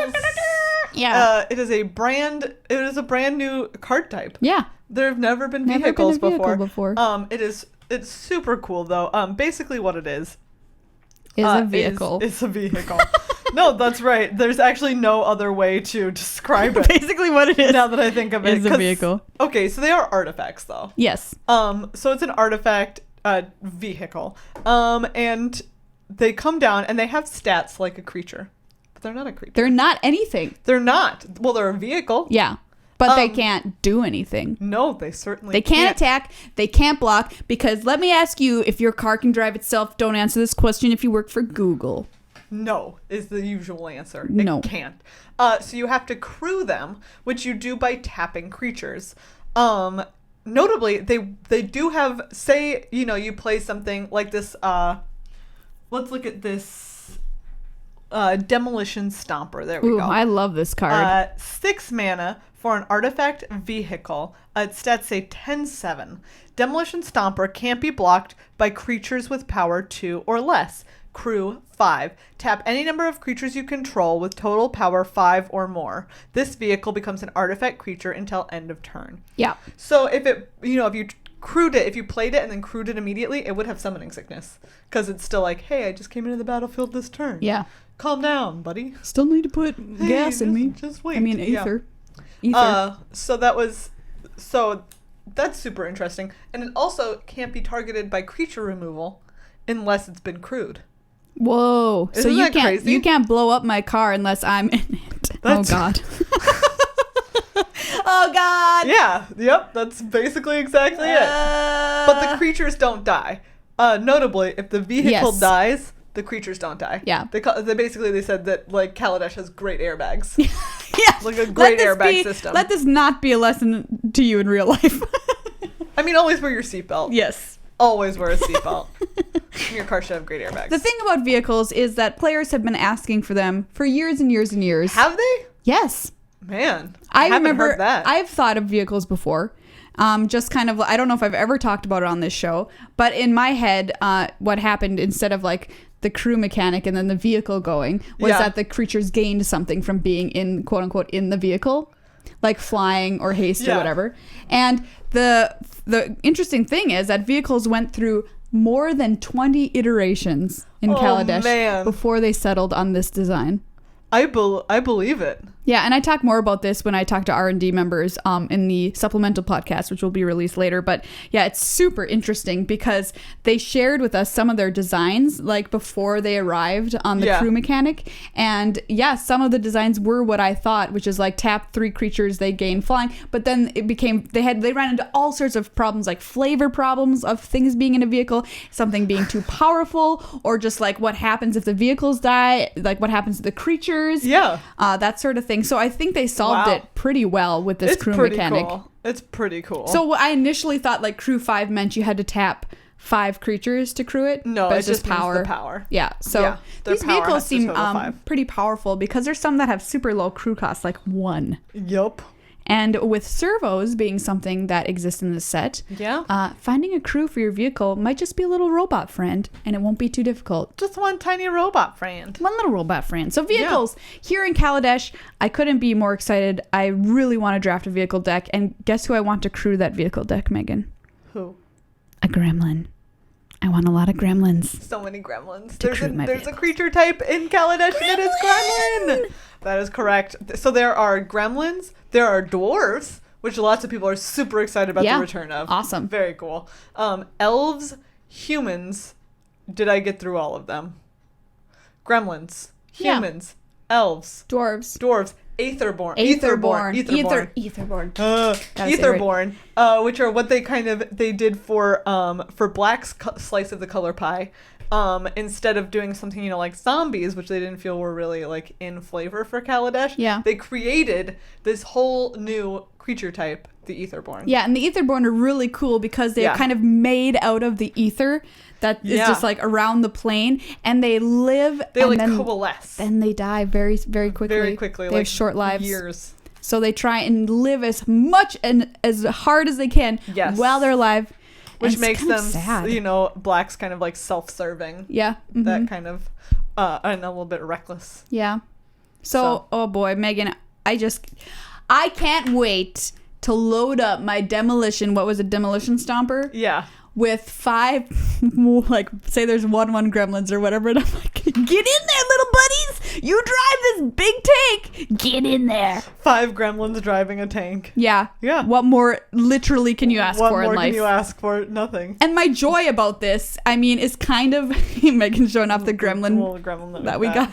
Yeah. It is a brand new card type. Yeah. There have never been vehicles before. It's super cool though. Basically what it is a vehicle. It's a vehicle. No, that's right. There's actually no other way to describe it. Basically what it is. Now that I think of it. Is a vehicle. Okay, so they are artifacts though. Yes. So it's an artifact vehicle. And they come down and they have stats like a creature. But they're not a creature. They're not anything. They're not. Well, they're a vehicle. Yeah. But they can't do anything. No, they certainly They can't attack. They can't block. Because let me ask you, if your car can drive itself, don't answer this question if you work for Google. No, is the usual answer. No. It can't. So you have to crew them, which you do by tapping creatures. Notably, they do have, say, you play something like this let's look at this Demolition Stomper. There we go. I love this card. 6 mana for an artifact vehicle. Its stats say 10/7. Demolition Stomper can't be blocked by creatures with power 2 or less. Crew 5. Tap any number of creatures you control with total power 5 or more. This vehicle becomes an artifact creature until end of turn. Yeah. So if it, if you crewed it, if you played it and then crewed it immediately, it would have summoning sickness. Because it's still like, hey, I just came into the battlefield this turn. Yeah. Calm down, buddy. Still need to put gas in me. Just wait. I mean, ether. Yeah. So that's super interesting. And it also can't be targeted by creature removal unless it's been crewed. Whoa. Isn't so that crazy? You can't blow up my car unless I'm in it. Oh God. Oh God. Yeah. Yep. That's basically exactly it. But the creatures don't die. Notably, if the vehicle dies, the creatures don't die. Yeah. They said that like Kaladesh has great airbags. Yeah. Like a great airbag system. Let this not be a lesson to you in real life. I mean, always wear your seatbelt. Yes. Always wear a seatbelt. Your car should have great airbags. The thing about vehicles is that players have been asking for them for years and years and years. Have they? Yes. Man, I haven't remember heard that. I've thought of vehicles before. Just kind of, I don't know if I've ever talked about it on this show, but in my head, what happened instead of like the crew mechanic and then the vehicle going was that the creatures gained something from being in, quote unquote, in the vehicle, like flying or haste or whatever. And the interesting thing is that vehicles went through more than 20 iterations in Kaladesh before they settled on this design. I believe it. Yeah, and I talk more about this when I talk to R&D members in the supplemental podcast, which will be released later. But yeah, it's super interesting because they shared with us some of their designs like before they arrived on the crew mechanic. And yeah, some of the designs were what I thought, which is like tap 3 creatures, they gain flying. But then it became, they ran into all sorts of problems, like flavor problems of things being in a vehicle, something being too powerful, or just like what happens if the vehicles die, like what happens to the creatures. Yeah. That sort of thing. So I think they solved it pretty well with this crew mechanic. Cool. It's pretty cool. So I initially thought like crew 5 meant you had to tap 5 creatures to crew it. No, but it's just power. The power. Yeah. So these vehicles seem pretty powerful because there's some that have super low crew costs, like 1. Yup. And with servos being something that exists in this set, finding a crew for your vehicle might just be a little robot friend, and it won't be too difficult. Just one tiny robot friend. One little robot friend. So vehicles, here in Kaladesh, I couldn't be more excited. I really want to draft a vehicle deck, and guess who I want to crew that vehicle deck, Megan? Who? A gremlin. I want a lot of gremlins. So many gremlins. There's a creature type in Kaladesh that is gremlin. That is correct. So there are gremlins, there are dwarves, which lots of people are super excited about the return of. Awesome. Very cool. Elves, humans. Did I get through all of them? Gremlins, humans, elves, dwarves, Aetherborn, which are what they did for Black's slice of the color pie. Instead of doing something, like zombies, which they didn't feel were really like in flavor for Kaladesh, they created this whole new creature type, the Aetherborn. Yeah, and the Aetherborn are really cool because they're kind of made out of the ether that is just like around the plane, and they live. They and then coalesce. Then they die very, very quickly. Very quickly, they have short lives. Years. So they try and live as much and as hard as they can while they're alive. Which makes them, sad. Black's kind of like self-serving. Yeah. Mm-hmm. That kind of, and a little bit reckless. Yeah. So, oh boy, Megan, I can't wait to load up my demolition stomper? Yeah. With 5, like, say there's 1 gremlins or whatever, and I'm like, get in there, little buddies! You drive this big tank! Get in there! 5 gremlins driving a tank. Yeah. Yeah. What more literally can you ask for in life? What more can you ask for? Nothing. And my joy about this, is kind of, Megan showing off the gremlin that we got.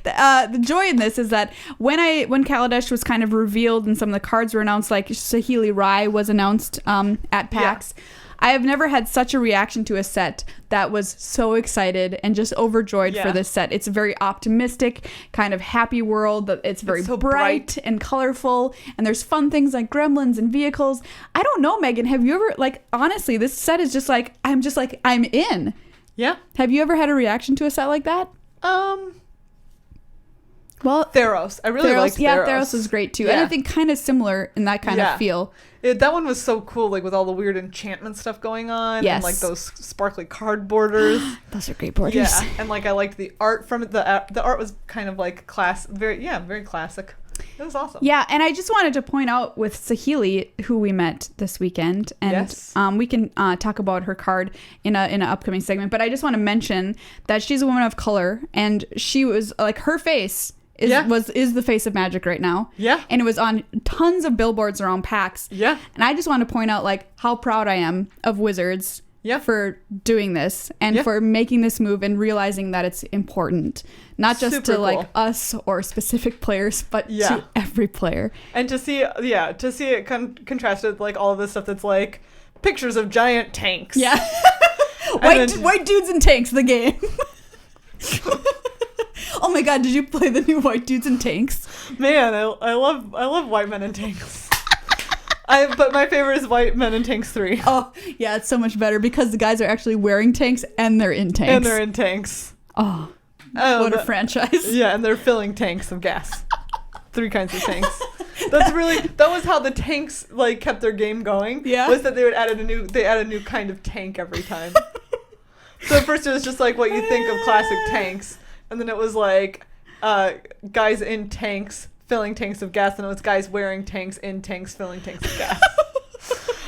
The joy in this is that when Kaladesh was kind of revealed and some of the cards were announced, like Saheeli Rai was announced at PAX, I have never had such a reaction to a set that was so excited and just overjoyed for this set. It's a very optimistic, kind of happy world. It's very so bright and colorful, and there's fun things like gremlins and vehicles. I don't know, Megan, have you ever, honestly, this set is just I'm in. Yeah. Have you ever had a reaction to a set like that? Well, Theros. I really liked Theros. Yeah, Theros was great too. Yeah. And I think kind of similar in that kind of feel. That one was so cool, like with all the weird enchantment stuff going on. Yes. And like those sparkly card borders. Those are great borders. Yeah. And like I liked the art from it. The art was kind of like very classic. It was awesome. Yeah, and I just wanted to point out with Saheeli, who we met this weekend, and we can talk about her card in an upcoming segment. But I just want to mention that she's a woman of color, and she was like, her face is the face of Magic right now. Yeah. And it was on tons of billboards around PAX. Yeah. And I just want to point out like how proud I am of Wizards for doing this and for making this move and realizing that it's important. Not just Super to like us or specific players, but to every player. And to see it contrasted with like all of this stuff that's like pictures of giant tanks. Yeah. White dudes and tanks, the game. Oh my god, did you play the new White Dudes and Tanks? Man, I love White Men and Tanks. But my favorite is White Men and Tanks 3. Oh, yeah, it's so much better because the guys are actually wearing tanks and they're in tanks. Oh, what a franchise. Yeah, and they're filling tanks of gas. 3 kinds of tanks. That was how the tanks like kept their game going. Yeah. Was that they would add a new kind of tank every time. So at first it was just like what you think of classic tanks. And then it was like guys in tanks filling tanks of gas, and it was guys wearing tanks in tanks filling tanks of gas.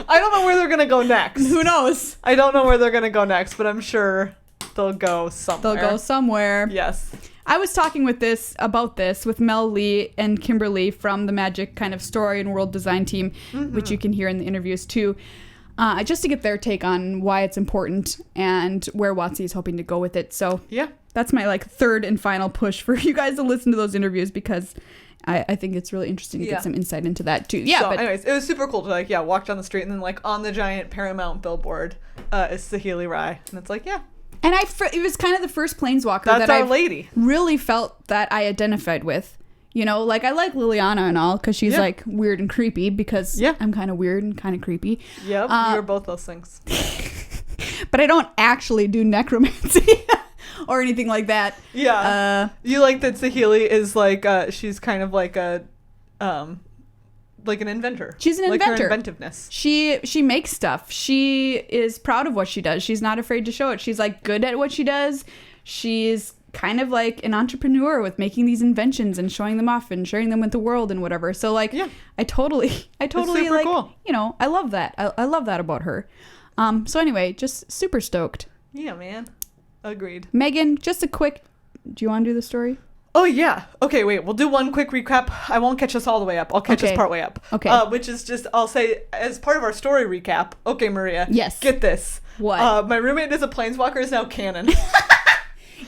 I don't know where they're gonna go next. Who knows? I don't know where they're gonna go next, but I'm sure they'll go somewhere. Yes. I was talking about this with Mel Lee and Kimberly from the Magic kind of story and world design team, which you can hear in the interviews too. Just to get their take on why it's important and where WotC is hoping to go with it. So that's my like third and final push for you guys to listen to those interviews because I think it's really interesting to get some insight into that too. Yeah. So, anyways, it was super cool to like walk down the street and then like on the giant Paramount billboard is Saheeli Rai, and it's like And it was kind of the first Planeswalker that I really felt that I identified with. You know, like I like Liliana and all because she's like weird and creepy because I'm kind of weird and kind of creepy. Yep, you're both those things. But I don't actually do necromancy or anything like that. Yeah. You like that Saheeli is like, she's kind of like like an inventor. She's an inventor. Like her inventiveness. She makes stuff. She is proud of what she does. She's not afraid to show it. She's like good at what she does. She's kind of like an entrepreneur with making these inventions and showing them off and sharing them with the world and whatever. So like, I totally like, cool. You know, I love that. I love that about her. So anyway, just super stoked. Yeah, man. Agreed. Megan, just a quick, do you want to do the story? Oh, yeah. Okay, wait. We'll do one quick recap. I won't catch us all the way up. I'll catch us part way up. Okay. Which is just, I'll say, as part of our story recap. Okay, Maria. Yes. Get this. What? My roommate is a Planeswalker is now canon.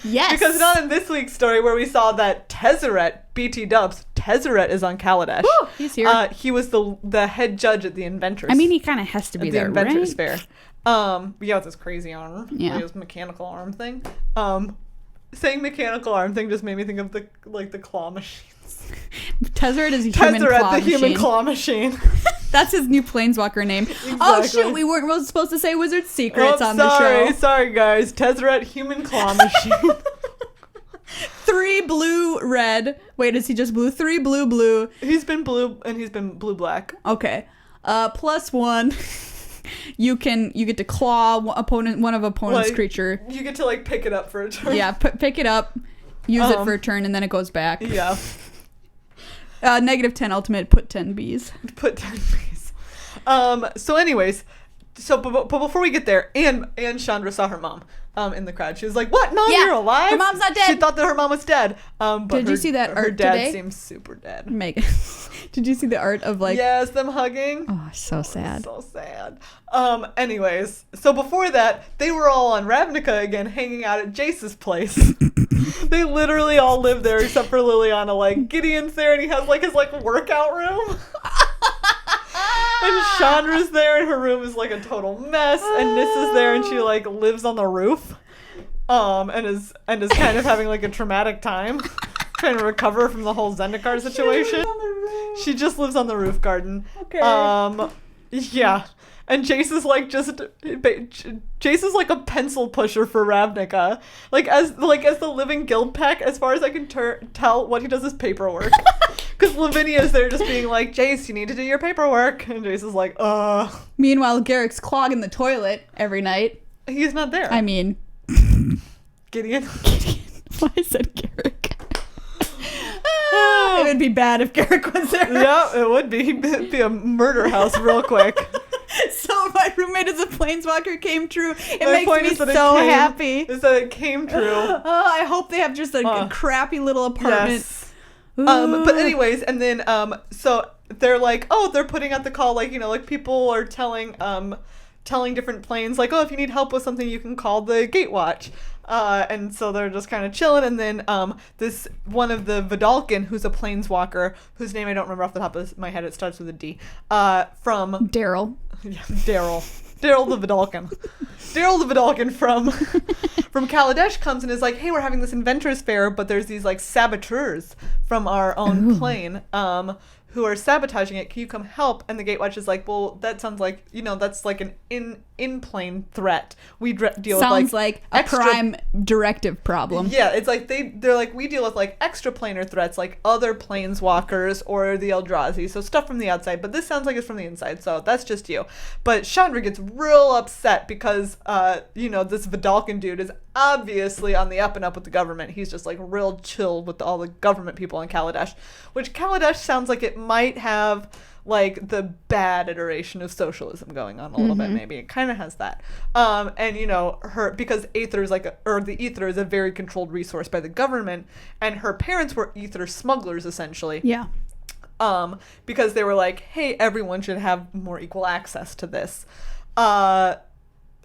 Yes. Because not in this week's story where we saw that Tezzeret, BT Dubs, Tezzeret is on Kaladesh. Woo, he's here. He was the head judge at the Inventors. I mean, he kind of has to be there, the Inventors right? Fair. With his crazy arm. Yeah. Like his mechanical arm thing. Saying mechanical arm thing just made me think of the claw machines. Tezzeret is a human claw machine. Human claw machine. That's his new Planeswalker name. Exactly. Oh, shoot. We weren't supposed to say Wizard Secrets on the show. Sorry, guys. Tezzeret, human claw machine. 3 blue, red. Wait, is he just blue? 3 blue, blue. He's been blue, and he's been blue, black. Okay. +1. You get to claw one of opponent's creature. You get to like pick it up for a turn. Yeah, pick it up, use it for a turn, and then it goes back. Yeah. -10 ultimate, put 10 bees. Put 10 bees. So anyways, but before we get there, and Chandra saw her mom in the crowd. She was like, "What, Mom? You're alive? Her mom's not dead." She thought that her mom was dead. But did you see that art today? Her dad seems super dead. Megan, did you see the art of like? Yes, them hugging. Oh, so sad. So sad. Anyways, so before that, they were all on Ravnica again, hanging out at Jace's place. They literally all live there except for Liliana. Like Gideon's there, and he has like his workout room. And Chandra's there, and her room is like a total mess. And Nis is there, and she like lives on the roof, and is kind of having like a traumatic time, trying to recover from the whole Zendikar situation. She just lives on the roof garden. Okay. Yeah. And Jace is like Jace is like a pencil pusher for Ravnica. Like as the living guild pack, as far as I can tell, what he does is paperwork. Because Lavinia is there just being like, Jace, you need to do your paperwork. And Jace is like, Meanwhile, Garrick's clogging the toilet every night. He's not there. I mean... Gideon. Why I said Garrick? It would be bad if Garrick was there. Yeah, it would be. It'd be a murder house real quick. So my roommate as a planeswalker came true. It makes me so happy. Is that it came true. I hope they have just a crappy little apartment. Yes. But anyways, and then so they're like, they're putting out the call, like, like people are telling different planes, like, if you need help with something, you can call the Gatewatch. And so they're just kind of chilling, and then this one of the Vidalcan, who's a planeswalker, whose name I don't remember off the top of my head, it starts with a D, from Daryl. Yeah, Daryl the Vidalcan. Daryl the Vidalcan from Kaladesh comes and is like, hey, we're having this inventors fair, but there's these like saboteurs from our own plane who are sabotaging it. Can you come help? And the Gatewatch is like, well, that sounds like, that's like an in-plane threat. We deal sounds with like a prime directive problem. Yeah, it's like they're like, we deal with like extraplanar threats, like other planeswalkers or the Eldrazi, so stuff from the outside, but this sounds like it's from the inside, so that's just you. But Chandra gets real upset because this Vidalcan dude is obviously on the up and up with the government. He's just like real chill with all the government people in Kaladesh, which Kaladesh sounds like it might have like the bad iteration of socialism going on a little bit. Maybe it kind of has that. And her, because Aether is the Ether is a very controlled resource by the government, and her parents were Ether smugglers essentially. Yeah. Because they were like, hey, everyone should have more equal access to this.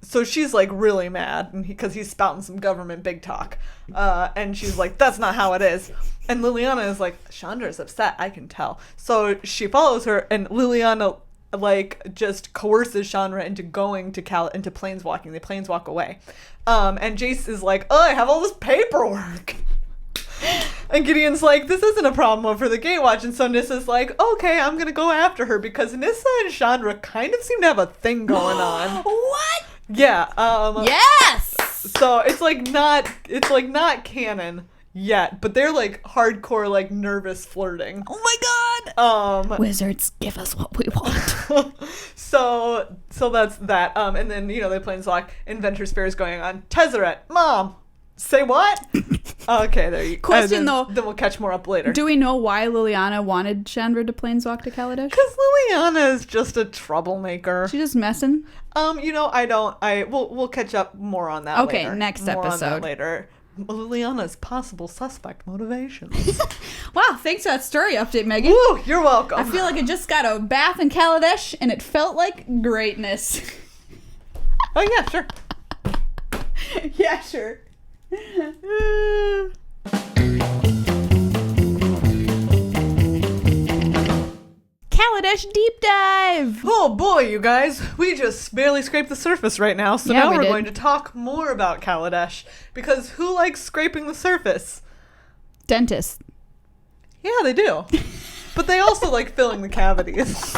So she's like really mad because he's spouting some government big talk. And she's like, that's not how it is. And Liliana is like, Chandra's upset, I can tell. So she follows her, and Liliana like just coerces Chandra into going into planeswalking. They planeswalk away. And Jace is like, I have all this paperwork. And Gideon's like, this isn't a problem for the Gatewatch. And so Nissa's like, okay, I'm going to go after her, because Nissa and Chandra kind of seem to have a thing going on. What? Yeah. Yes! So it's not canon yet, but they're like hardcore, like nervous flirting. Oh my god! Wizards, give us what we want. So that's that. And then, they planeswalk. Inventors Fair is going on. Tezzeret, Mom! Say what? Okay, there you go. Question though. Then we'll catch more up later. Do we know why Liliana wanted Chandra to planeswalk to Kaladesh? Because Liliana is just a troublemaker. She's just messing? We'll catch up more on that later. Okay, next more episode. On that later. Liliana's possible suspect motivations. Wow, thanks for that story update, Megan. Woo, you're welcome. I feel like I just got a bath in Kaladesh, and it felt like greatness. Oh, yeah, sure. Yeah, sure. Kaladesh deep dive. Oh boy, you guys, we just barely scraped the surface right now, so now we're going to talk more about Kaladesh, because who likes scraping the surface? Dentists. Yeah, they do. But they also like filling the cavities.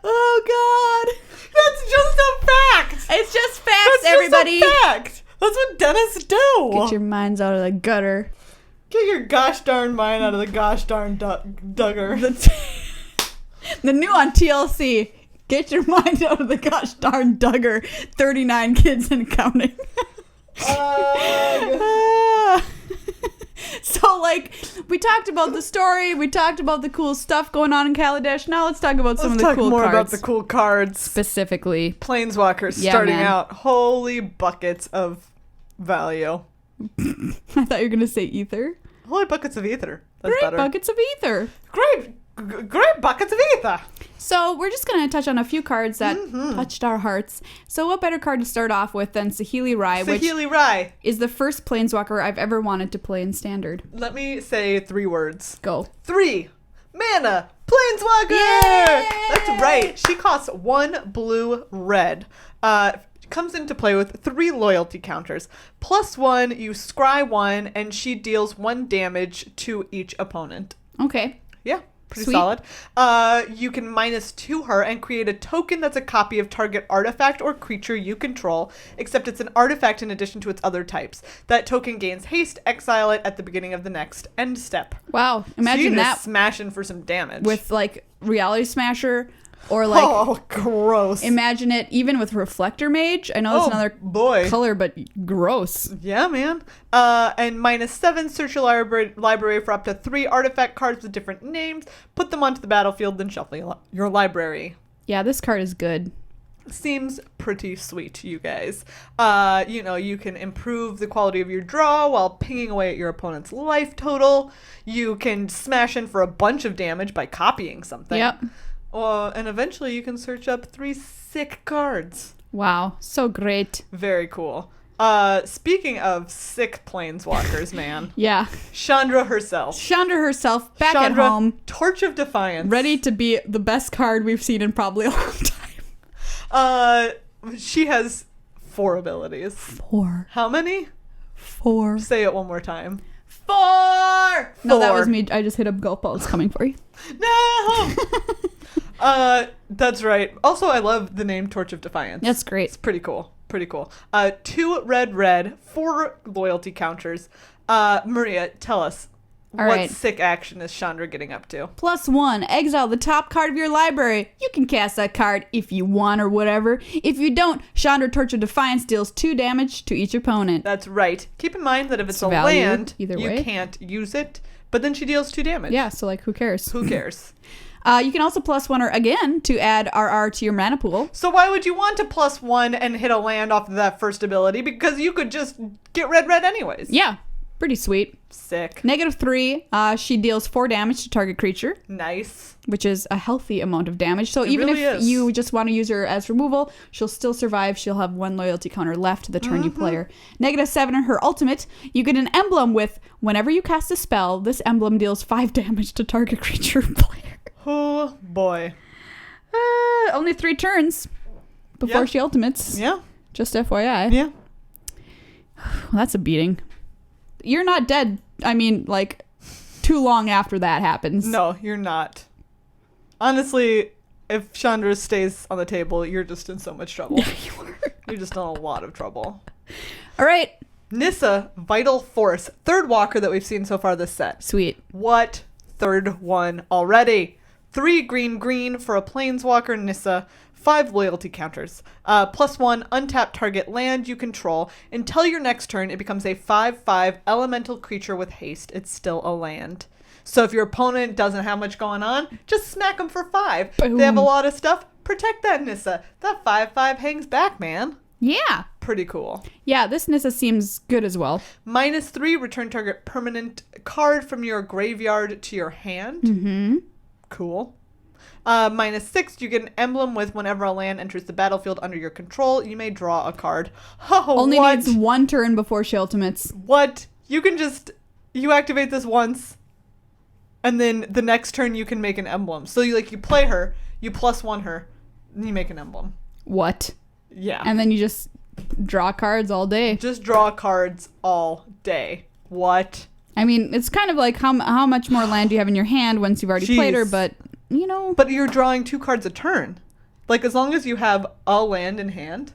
Oh god. That's just a fact. It's just facts, everybody. Just a fact. That's what dentists do. Get your minds out of the gutter. Get your gosh darn mind out of the gosh darn dugger. The new on TLC. Get your mind out of the gosh darn Duggar. 39 kids and counting. So, we talked about the story. We talked about the cool stuff going on in Kaladesh. Now let's talk about some of the cool cards. Let's talk more about the cool cards. Specifically. Planeswalkers starting out. Holy buckets of value. I thought you were going to say ether. Holy buckets of ether. That's Great better. Buckets of ether. Great buckets of ether. So we're just going to touch on a few cards that touched our hearts. So what better card to start off with than Saheeli Rai, which is the first Planeswalker I've ever wanted to play in Standard. Let me say 3 words. Go. 3 mana Planeswalker! Yay! That's right. She costs 1 blue red. comes into play with 3 loyalty counters. +1, you scry 1, and she deals 1 damage to each opponent. Okay. Yeah, pretty Sweet. solid. You can -2 her and create a token that's a copy of target artifact or creature you control, except it's an artifact in addition to its other types. That token gains haste, exile it at the beginning of the next end step. Wow. Imagine so that smashing for some damage. with like Reality Smasher or like oh, gross. imagine it even with Reflector Mage. I know that's another boy. color, but gross. Yeah, man. And -7, search your library for up to 3 artifact cards with different names. Put them onto the battlefield, then shuffle your library. Yeah, this card is good. Seems pretty sweet, you guys. You can improve the quality of your draw while pinging away at your opponent's life total. You can smash in for a bunch of damage by copying something. Yep. And eventually you can search up 3 sick cards. Wow, so great. Very cool. Speaking of sick planeswalkers, man. Yeah. Chandra herself. Back at home. Torch of Defiance. Ready to be the best card we've seen in probably a long time. She has 4 abilities. 4. How many? 4. Say it one more time. 4! No, that 4. was me. I just hit a golf ball. It's coming for you. No! That's right. Also, I love the name Torch of Defiance. That's great. It's pretty cool. 2 red, 4 loyalty counters. Maria, tell us, what sick action is Chandra getting up to? +1, exile the top card of your library. You can cast that card if you want or whatever. If you don't, Chandra Torch of Defiance deals 2 damage to each opponent. That's right. Keep in mind that if it's a value, land, either you way. can't use it, but then she deals 2 damage. Yeah, so like who cares? Who cares? You can also +1 her again to add RR to your mana pool. So why would you want to +1 and hit a land off of that first ability? Because you could just get red anyways. Yeah, pretty sweet. Sick. -3, she deals 4 damage to target creature. Nice. Which is a healthy amount of damage. So even really if is. you just want to use her as removal, she'll still survive. She'll have 1 loyalty counter left the turn you play her. -7 in her ultimate, you get an emblem with, whenever you cast a spell, this emblem deals 5 damage to target creature player. Oh, boy. Only 3 turns before she ultimates. Yeah. Just FYI. Yeah. Well, that's a beating. You're not dead. I mean, like, too long after that happens. No, you're not. Honestly, if Chandra stays on the table, you're just in so much trouble. Yeah, you are. You're just in a lot of trouble. All right. Nissa, Vital Force. 3rd walker that we've seen so far this set. Sweet. What 3rd one already? 3 green for a planeswalker Nissa. 5 loyalty counters. +1, untap target land you control. Until your next turn, it becomes a 5/5 elemental creature with haste. It's still a land. So if your opponent doesn't have much going on, just smack them for 5. Boom. If they have a lot of stuff, protect that Nissa. That 5/5 hangs back, man. Yeah. Pretty cool. Yeah, this Nissa seems good as well. -3, return target permanent card from your graveyard to your hand. Mm-hmm. Cool. -6, you get an emblem with whenever a land enters the battlefield under your control, you may draw a card. Oh, Only what? needs 1 turn before she ultimates. What? You can just, you activate this once, and then the next turn you can make an emblem. So you play her, you +1 her, and you make an emblem. What? Yeah. And then you just draw cards all day. Just draw cards all day. What? I mean, it's kind of like how much more land do you have in your hand once you've already played her, but, you know. But you're drawing 2 cards a turn. Like, as long as you have a land in hand,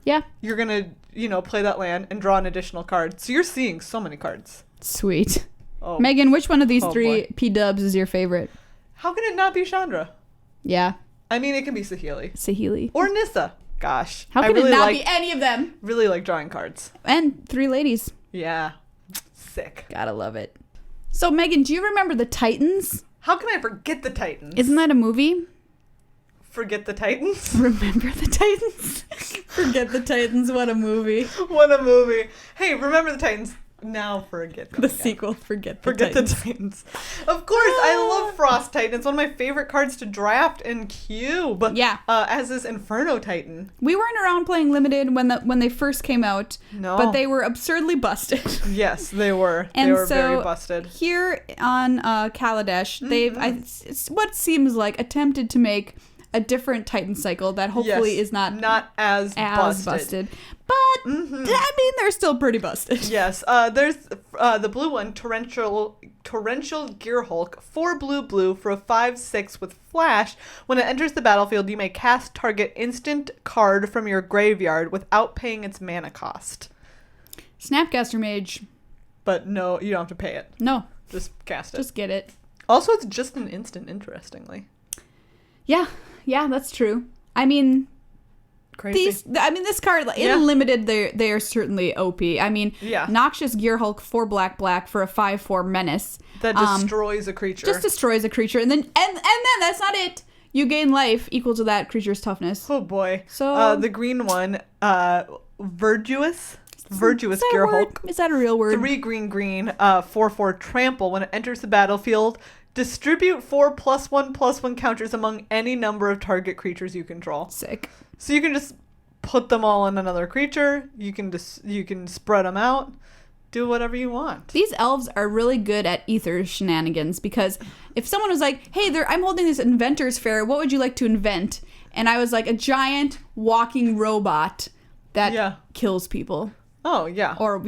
yeah, you're going to, play that land and draw an additional card. So you're seeing so many cards. Sweet. Oh. Megan, which one of these 3 boy. P-dubs is your favorite? How can it not be Chandra? Yeah. I mean, it can be Saheeli. Saheeli. Or Nissa. Gosh. How could it not be any of them? Really like drawing cards. And 3 ladies. Yeah. Sick. Gotta love it. So, Megan, do you remember the Titans? How can I forget the Titans? Isn't that a movie? Forget the Titans? Remember the Titans? Forget the Titans. What a movie. What a movie. Hey, remember the Titans. Now forget them The again. sequel, Forget the Forget Titans. the Titans. Of course, I love Frost Titan. It's one of my favorite cards to draft and cube. Yeah. As is Inferno Titan. We weren't around playing Limited when they first came out. No. But they were absurdly busted. Yes, they were. And they were so very busted. Here on Kaladesh, they've it's what seems like attempted to make a different Titan cycle that hopefully is not as busted. But I mean, they're still pretty busted. Yes. There's the blue one, Torrential Gearhulk, 4 blue for a 5/6 with flash. When it enters the battlefield, you may cast target instant card from your graveyard without paying its mana cost. Snapcaster Mage. But no, you don't have to pay it. No. Just cast it. Just get it. Also, it's just an instant, interestingly. Yeah, that's true. I mean, crazy. This card, in limited, they are certainly OP. I mean, Noxious Gearhulk, 4 black for a 5/4 menace. That destroys a creature. Just destroys a creature. And then that's not it. You gain life equal to that creature's toughness. Oh boy. So the green one, Virtuous Gearhulk. Is that a real word? 3 green, 4/4 trample. When it enters the battlefield, distribute 4 +1/+1 counters among any number of target creatures you control. Sick. So you can just put them all on another creature. You can spread them out. Do whatever you want. These elves are really good at ether shenanigans, because if someone was like, hey, I'm holding this Inventors Fair, what would you like to invent? And I was like, a giant walking robot that kills people. Oh, yeah. Or,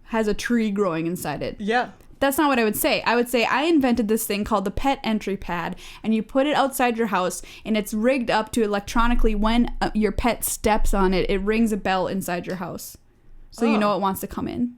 has a tree growing inside it. Yeah. That's not what I would say. I would say I invented this thing called the pet entry pad, and you put it outside your house, and it's rigged up to electronically, when your pet steps on it, it rings a bell inside your house. So you know it wants to come in.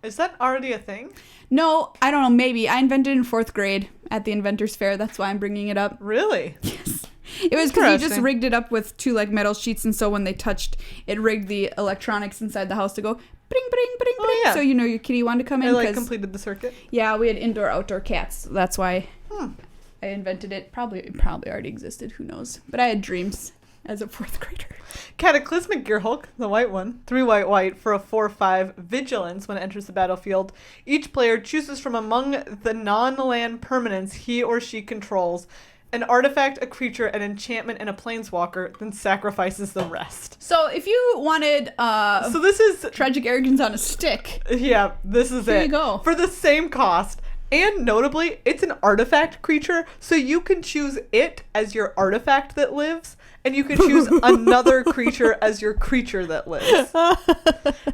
Is that already a thing? No, I don't know. Maybe. I invented it in 4th grade at the Inventors Fair. That's why I'm bringing it up. Really? Yes. It was because you just rigged it up with 2 metal sheets, and so when they touched, it rigged the electronics inside the house to go bring, bring, bring, bring. Yeah. So your kitty wanted to come in. It completed the circuit. Yeah, we had indoor-outdoor cats. That's why I invented it. It probably already existed. Who knows? But I had dreams as a 4th grader. Cataclysmic Gearhulk, the white one, 3 white for a 4/5 vigilance. When it enters the battlefield, each player chooses from among the non-land permanents he or she controls an artifact, a creature, an enchantment, and a planeswalker, then sacrifices the rest. So if you wanted so this is Tragic Arrogance on a stick. Yeah, this is Here you go. For the same cost. And notably, it's an artifact creature, so you can choose it as your artifact that lives, and you can choose another creature as your creature that lives.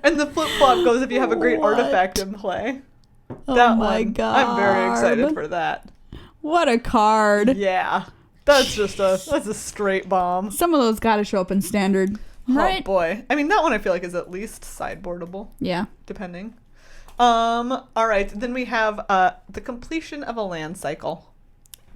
And the flip-flop goes if you have a great artifact in play. Oh my god. I'm very excited for that. What a card. Yeah. That's a straight bomb. Some of those gotta show up in standard. Right? Oh boy. I mean, that one I feel like is at least sideboardable. Yeah. Depending. All right. Then we have the completion of a land cycle.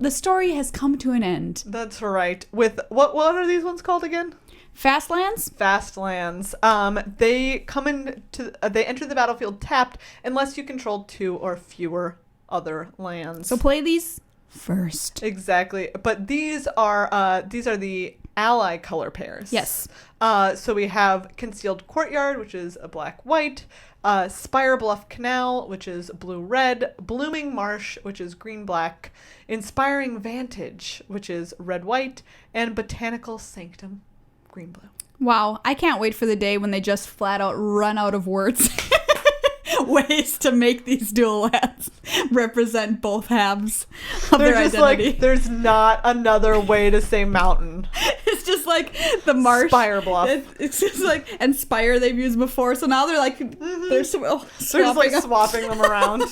The story has come to an end. That's right. With what are these ones called again? Fast lands? Fast lands. They enter the battlefield tapped unless you control 2 or fewer other lands. So play these first. Exactly. But these are the ally color pairs. Yes. So we have Concealed Courtyard, which is a black-white, Spire Bluff Canal, which is blue-red, Blooming Marsh, which is green-black, Inspiring Vantage, which is red-white, and Botanical Sanctum, green-blue. Wow, I can't wait for the day when they just flat out run out of words. Ways to make these dual lands represent both halves of their identity. Like, there's not another way to say mountain. It's just like the marsh. Spire Bluff. It's just like, and Spire they've used before, so now they're like, they're just like swapping them around.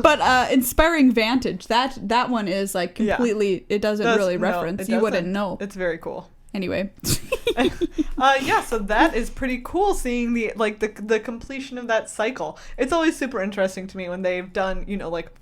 But Inspiring Vantage, that one is like completely, it doesn't really reference. You wouldn't know. It's very cool. Anyway. So that is pretty cool seeing the completion of that cycle. It's always super interesting to me when they've done,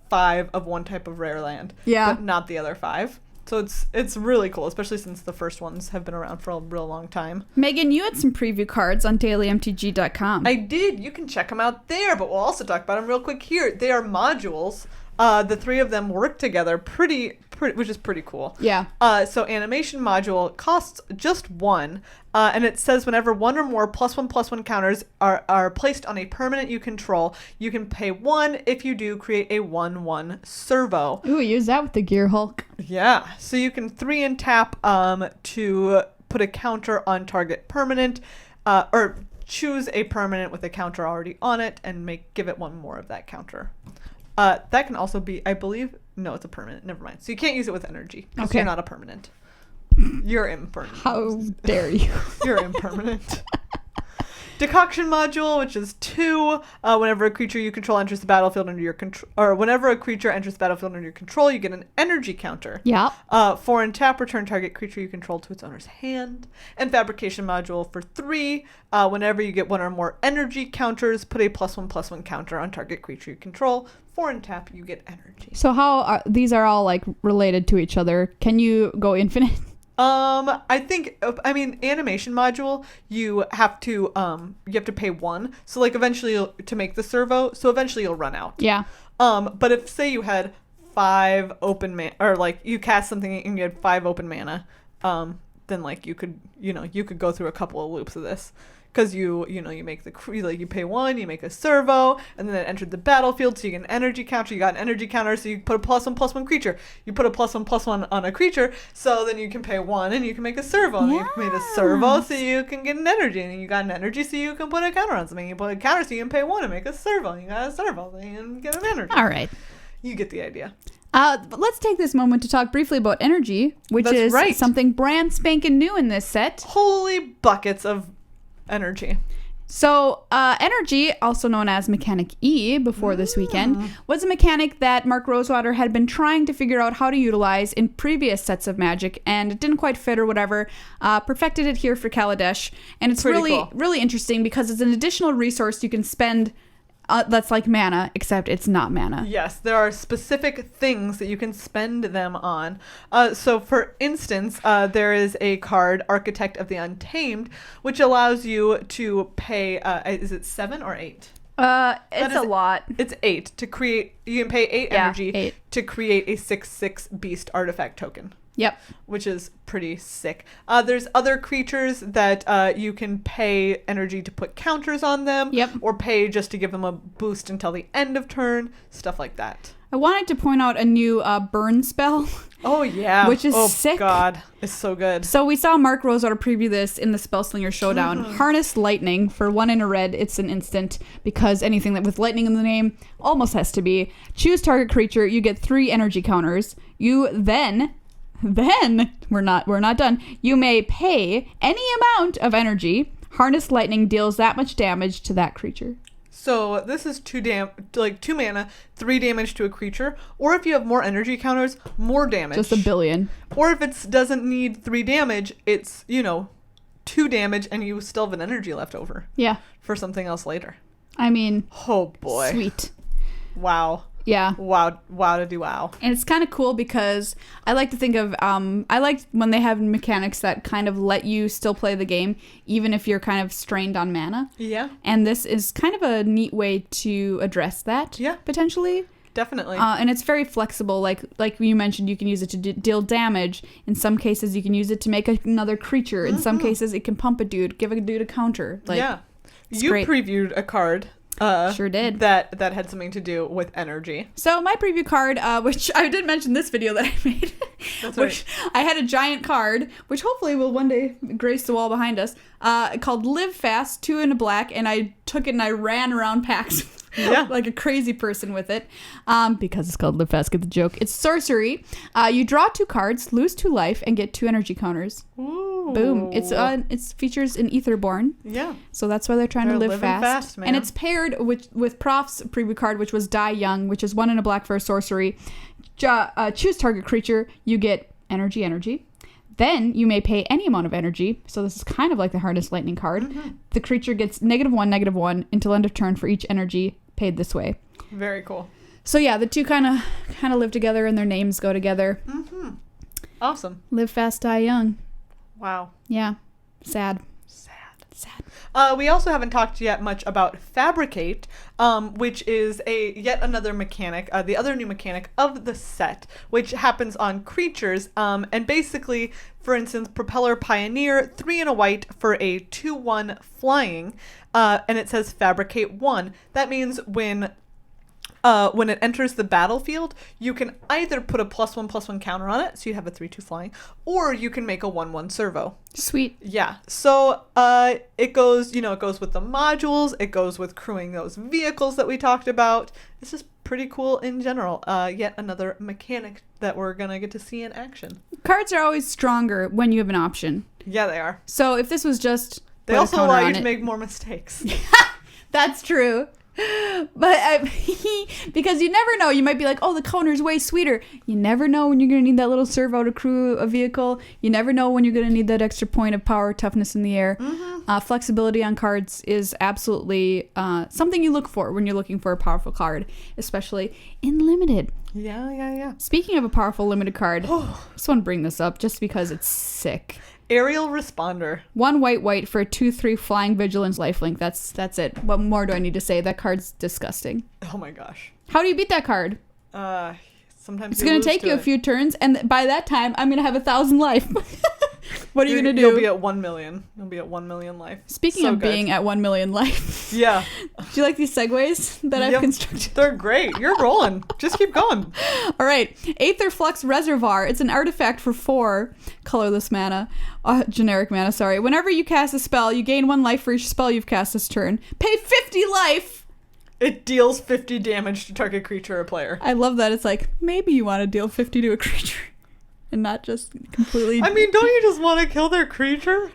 5 of one type of rare land, but not the other 5. So it's really cool, especially since the first ones have been around for a real long time. Megan, you had some preview cards on dailymtg.com. I did. You can check them out there, but we'll also talk about them real quick here. They are modules. The 3 of them work together pretty, which is pretty cool. Yeah. So animation module costs just 1, and it says whenever 1 or more +1/+1 counters are placed on a permanent you control, you can pay 1. If you do, create a 1/1 servo. Ooh, use that with the Gearhulk. Yeah. So you can 3 and tap to put a counter on target permanent, or choose a permanent with a counter already on it and give it 1 more of that counter. That can also be, I believe, no, it's a permanent. Never mind. So you can't use it with energy because you're not a permanent. You're impermanent. How dare you? You're impermanent. Decoction module, which is 2. Whenever a creature you control enters the battlefield under your control, or whenever a creature enters the battlefield under your control, you get an energy counter. Yeah. 4 and tap, return target creature you control to its owner's hand. And fabrication module for 3. Whenever you get 1 or more energy counters, put a +1/+1 counter on target creature you control. 4 and tap, you get energy. So how are, these are all like related to each other? Can you go infinite? I mean, animation module, you have to pay 1. So like eventually to make the servo, so eventually you'll run out. Yeah. But if say you had 5 open mana, or like you cast something and you had 5 open mana, then like you could go through a couple of loops of this. Because you make you pay 1, you make a servo, and then it entered the battlefield, so you get an energy counter. You got an energy counter, so you put a +1/+1 creature. You put a +1/+1 on a creature, so then you can pay 1 and you can make a servo. And you made a servo, so you can get an energy. And you got an energy, so you can put a counter on something. You put a counter, so you can pay 1 and make a servo. And you got a servo, so you can get an energy. All right. You get the idea. But let's take this moment to talk briefly about energy, which is something brand spanking new in this set. Holy buckets of energy. So energy, also known as mechanic E before this weekend, was a mechanic that Mark Rosewater had been trying to figure out how to utilize in previous sets of Magic, and it didn't quite fit or whatever. Perfected it here for Kaladesh, and it's really interesting because it's an additional resource you can spend that's like mana, except it's not mana. Yes, there are specific things that you can spend them on. So for instance, there is a card, Architect of the Untamed, which allows you to pay, is it 7 or 8? It's a lot. It's 8 to create, you can pay 8 energy 8. to create a 6/6 beast artifact token. Yep. Which is pretty sick. There's other creatures that you can pay energy to put counters on them. Yep. Or pay just to give them a boost until the end of turn. Stuff like that. I wanted to point out a new burn spell. Oh, yeah. Which is sick. Oh, God. It's so good. So we saw Mark Rosewater preview this in the Spellslinger Showdown. Harness Lightning. For 1 in a red, it's an instant, because anything that with lightning in the name almost has to be. Choose target creature. You get 3 energy counters. You then we're not done. You may pay any amount of energy. Harness Lightning deals that much damage to that creature. So this is 2 mana, 3 damage to a creature. Or if you have more energy counters, more damage. Just 1 billion. Or if it doesn't need 3 damage, it's 2 damage, and you still have an energy left over. Yeah. For something else later. I mean. Oh boy. Sweet. Wow. Yeah. Wow to do wow. And it's kind of cool because I like to think of, I like when they have mechanics that kind of let you still play the game, even if you're kind of strained on mana. Yeah. And this is kind of a neat way to address that. Yeah. Potentially. Definitely. And it's very flexible. Like you mentioned, you can use it to deal damage. In some cases, you can use it to make another creature. In some cases, it can pump a dude, give a dude a counter. Yeah. You previewed a card. Sure did. That had something to do with energy. So my preview card, which I did mention this video that I made, That's which I had a giant card, which hopefully will one day grace the wall behind us, called Live Fast, 2 in a black, and I took it and I ran around PAX like a crazy person with it, because it's called Live Fast, get the joke. It's sorcery. You draw 2 cards, lose 2 life, and get 2 energy counters. Ooh. Boom. It's features in Etherborn. Yeah. So that's why they're trying to live fast. Man. And it's paired with Prof's preview card, which was Die Young, which is 1 in a black for a sorcery. Choose target creature. You get energy. Then you may pay any amount of energy. So this is kind of like the Harness Lightning card. The creature gets -1/-1 until end of turn for each energy paid this way. Very cool. So yeah, the two kind of live together and their names go together. Awesome. Live fast, die young. Wow. Yeah. Sad. We also haven't talked yet much about Fabricate, which is yet another mechanic, the other new mechanic of the set, which happens on creatures. And basically, for instance, Propeller Pioneer, 3 and a white for a 2/1 flying, and it says Fabricate 1. That means when when it enters the battlefield, you can either put a +1/+1 counter on it, so you have a 3/2 flying, or you can make a 1/1 servo. Sweet. Yeah. So it goes, it goes with the modules. It goes with crewing those vehicles that we talked about. This is pretty cool in general. Yet another mechanic that we're going to get to see in action. Cards are always stronger when you have an option. Yeah, they are. So if this was just... They also allow you to make more mistakes. That's true. But because you never know, you might be like, oh, the counter's way sweeter. You never know when you're going to need that little servo to crew a vehicle. You never know when you're going to need that extra point of power, toughness in the air. Mm-hmm. Flexibility on cards is absolutely something you look for when you're looking for a powerful card, especially in limited. Yeah. Speaking of a powerful limited card, I just want to bring this up just because it's sick. Aerial Responder. 1 white for a 2/3 flying vigilance lifelink. That's it. What more do I need to say? That card's disgusting. Oh my gosh. How do you beat that card? Sometimes it's going to take you a few turns, and by that time, I'm going to have 1,000 life. What are you going to do? You'll be at 1 million. You'll be at 1 million life. Speaking of being at 1 million life. Yeah. Do you like these segues that I've constructed? They're great. You're rolling. Just keep going. All right. Aether Flux Reservoir. It's an artifact for 4 colorless mana. Generic mana, sorry. Whenever you cast a spell, you gain 1 life for each spell you've cast this turn. Pay 50 life. It deals 50 damage to target creature or player. I love that. It's like, maybe you want to deal 50 to a creature and not just completely... I mean, don't you just want to kill their creature?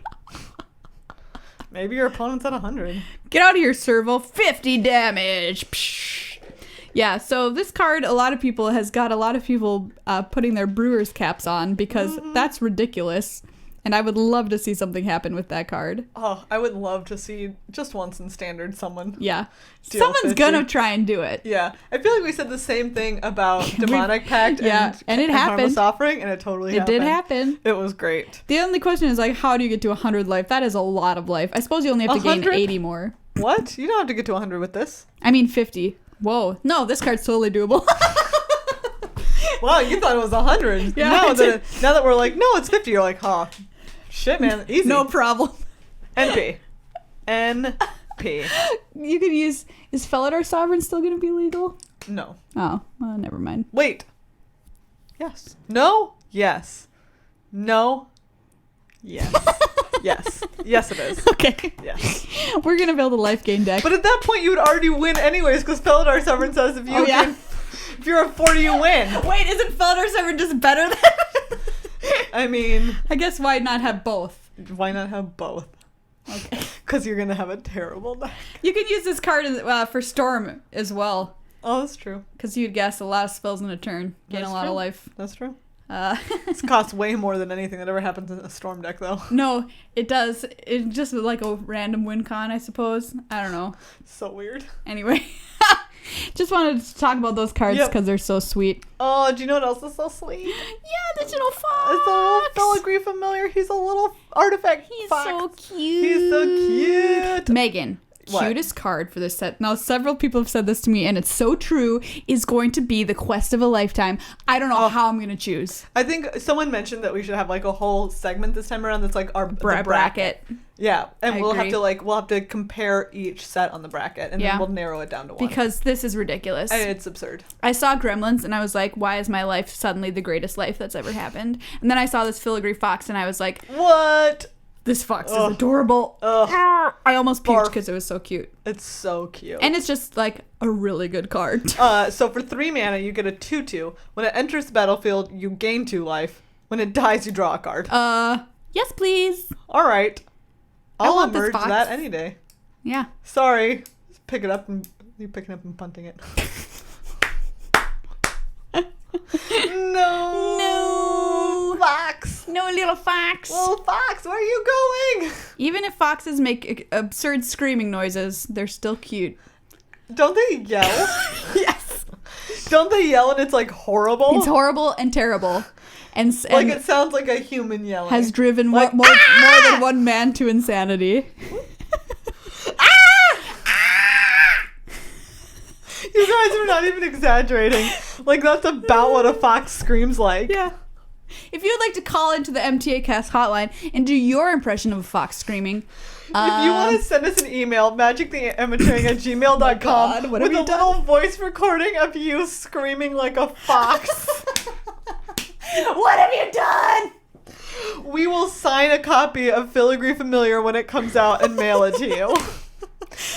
Maybe your opponent's at 100. Get out of here, Servo. 50 damage. Psh. Yeah, so this card, a lot of people putting their brewer's caps on because that's ridiculous. And I would love to see something happen with that card. Oh, I would love to see just once in Standard someone. Yeah. Someone's gonna try and do it. Yeah. I feel like we said the same thing about Demonic Pact and it happened. Harmless Offering, and it totally happened. It did happen. It was great. The only question is, like, how do you get to 100 life? That is a lot of life. I suppose you only have to 100? gain 80 more. What? You don't have to get to 100 with this. I mean 50. Whoa. No, this card's totally doable. Wow, you thought it was 100. Yeah, now that we're like, no, it's 50, you're like, huh. Shit, man, easy. No problem. NP. You could use... Is Felidar Sovereign still going to be legal? No. Oh, well, never mind. Wait. Yes. No? Yes. No? Yes. Yes. Yes, it is. Okay. Yes. We're going to build a life gain deck. But at that point, you would already win anyways, because Felidar Sovereign says if you're at 40, you win. Wait, isn't Felidar Sovereign just better than... I mean... I guess why not have both? Why not have both? Okay. Because you're going to have a terrible deck. You can use this card for Storm as well. Oh, that's true. Because you'd guess a lot of spells in a turn. Gain a lot of life. That's true. This costs way more than anything that ever happens in a Storm deck, though. No, it does. It's just like a random win con, I suppose. I don't know. So weird. Anyway. Just wanted to talk about those cards because they're so sweet. Oh, do you know what else is so sweet? Yeah, the little fox. It's a little filigree familiar. He's a little artifact fox. So cute. He's so cute. Megan, cutest card for this set. Now, several people have said this to me, and it's so true, is going to be the quest of a lifetime. I don't know how I'm going to choose. I think someone mentioned that we should have like a whole segment this time around that's like our bracket. Yeah, and we'll have to compare each set on the bracket, and then we'll narrow it down to one. Because this is ridiculous. It's absurd. I saw Gremlins, and I was like, why is my life suddenly the greatest life that's ever happened? And then I saw this filigree fox, and I was like, what? This fox is adorable. I almost puked because it was so cute. It's so cute. And it's just like a really good card. So for 3 mana, you get a 2/2. When it enters the battlefield, you gain 2 life. When it dies, you draw a card. Yes, please. All right. I'll emerge that any day. Yeah. Sorry. Just pick it up and you picking up and punting it. No. Fox. No, little fox. Little fox, where are you going? Even if foxes make absurd screaming noises, they're still cute. Don't they yell? Yes. Don't they yell and it's like horrible? It's horrible and terrible. And like it sounds like a human yelling. Has driven more than one man to insanity. You guys are not even exaggerating. Like that's about what a fox screams like. Yeah. If you'd like to call into the MTAcast hotline and do your impression of a fox screaming, If you want to send us an email, magictheamateuring@gmail.com with a little voice recording of you screaming like a fox. What have you done? We will sign a copy of Filigree Familiar when it comes out and mail it to you.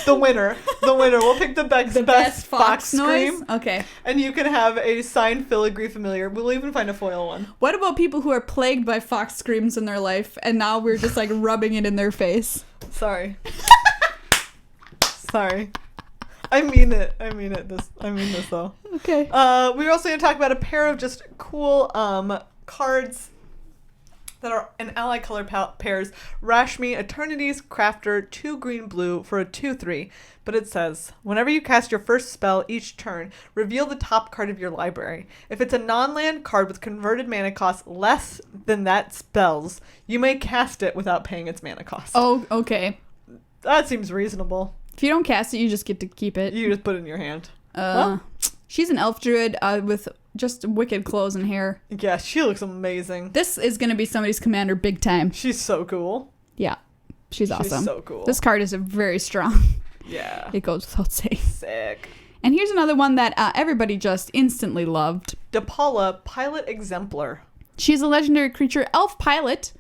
The winner. We'll pick the best fox scream. Okay. And you can have a signed Filigree Familiar. We'll even find a foil one. What about people who are plagued by fox screams in their life and now we're just like rubbing it in their face? Sorry. Sorry. I mean it. I mean this though. Okay. We're also going to talk about a pair of just cool cards that are in ally color pairs. Rashmi Eternity's Crafter 2 green blue for a 2/3. But it says, whenever you cast your first spell each turn, reveal the top card of your library. If it's a non-land card with converted mana cost less than that spell's, you may cast it without paying its mana cost. Oh, okay. That seems reasonable. If you don't cast it, you just get to keep it. You just put it in your hand. She's an elf druid with just wicked clothes and hair. Yeah, she looks amazing. This is going to be somebody's commander big time. She's so cool. Yeah, she's awesome. She's so cool. This card is very strong. Yeah. It goes without saying. Sick. And here's another one that everybody just instantly loved. Depala, Pilot Exemplar. She's a legendary creature, dwarf pilot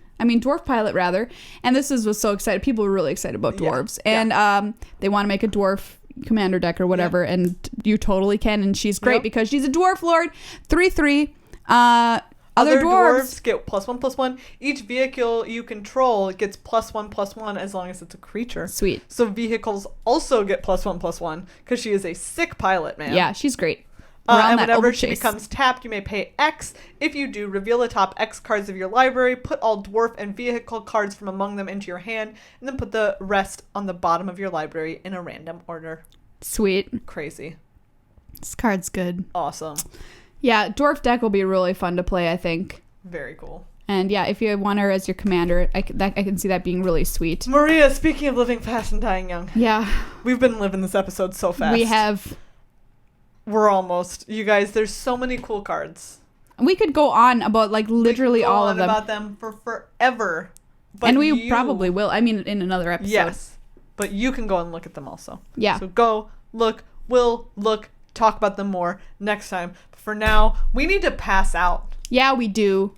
rather. And was so excited. People were really excited about dwarves. Yeah. And they want to make a dwarf commander deck or whatever, and you totally can, and she's great because she's a dwarf lord. 3/3. Other dwarves get +1/+1. Each vehicle you control gets +1/+1 as long as it's a creature. Sweet. So vehicles also get +1/+1 because she is a sick pilot, man. Yeah, she's great. And whenever she becomes tapped, you may pay X. If you do, reveal the top X cards of your library, put all dwarf and vehicle cards from among them into your hand, and then put the rest on the bottom of your library in a random order. Sweet. Crazy. This card's good. Awesome. Yeah, dwarf deck will be really fun to play, I think. Very cool. And yeah, if you want her as your commander, I can see that being really sweet. Maria, speaking of living fast and dying young. Yeah. We've been living this episode so fast. We have. We're almost. You guys, there's so many cool cards. We could go on about literally all of them. About them for forever. But and we probably will. I mean, in another episode. Yes. But you can go and look at them also. Yeah. So go, look, talk about them more next time. But for now, we need to pass out. Yeah, we do.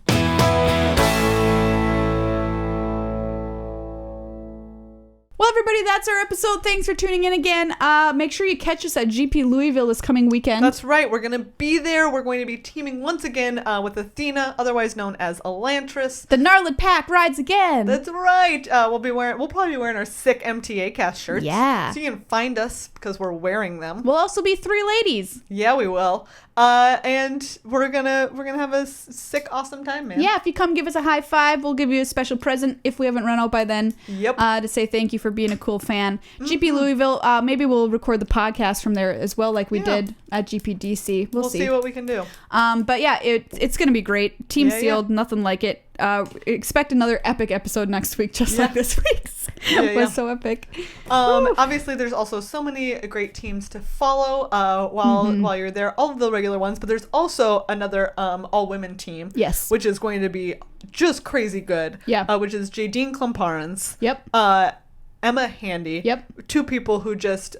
Well, everybody, that's our episode. Thanks for tuning in again. Make sure you catch us at GP Louisville this coming weekend. That's right. We're going to be there. We're going to be teaming once again with Athena, otherwise known as Elantris. The Gnarled Pack rides again. That's right. We'll probably be wearing our sick MTAcast shirts. Yeah. So you can find us because we're wearing them. We'll also be 3 ladies. Yeah, we will. And we're gonna have a sick, awesome time, man. Yeah, if you come give us a high five, we'll give you a special present if we haven't run out by then. Yep. To say thank you for being a cool fan. GP Louisville, maybe we'll record the podcast from there as well, like we did at GPDC. We'll see what we can do. But yeah, it's gonna be great. Team sealed, nothing like it. Expect another epic episode next week, just like this week's. It was so epic. Obviously, there's also so many great teams to follow while you're there. All of the regular ones, but there's also another all-women team. Yes. Which is going to be just crazy good. Yeah. Which is Jadine Klamparens. Yep. Emma Handy. Yep. 2 people who just,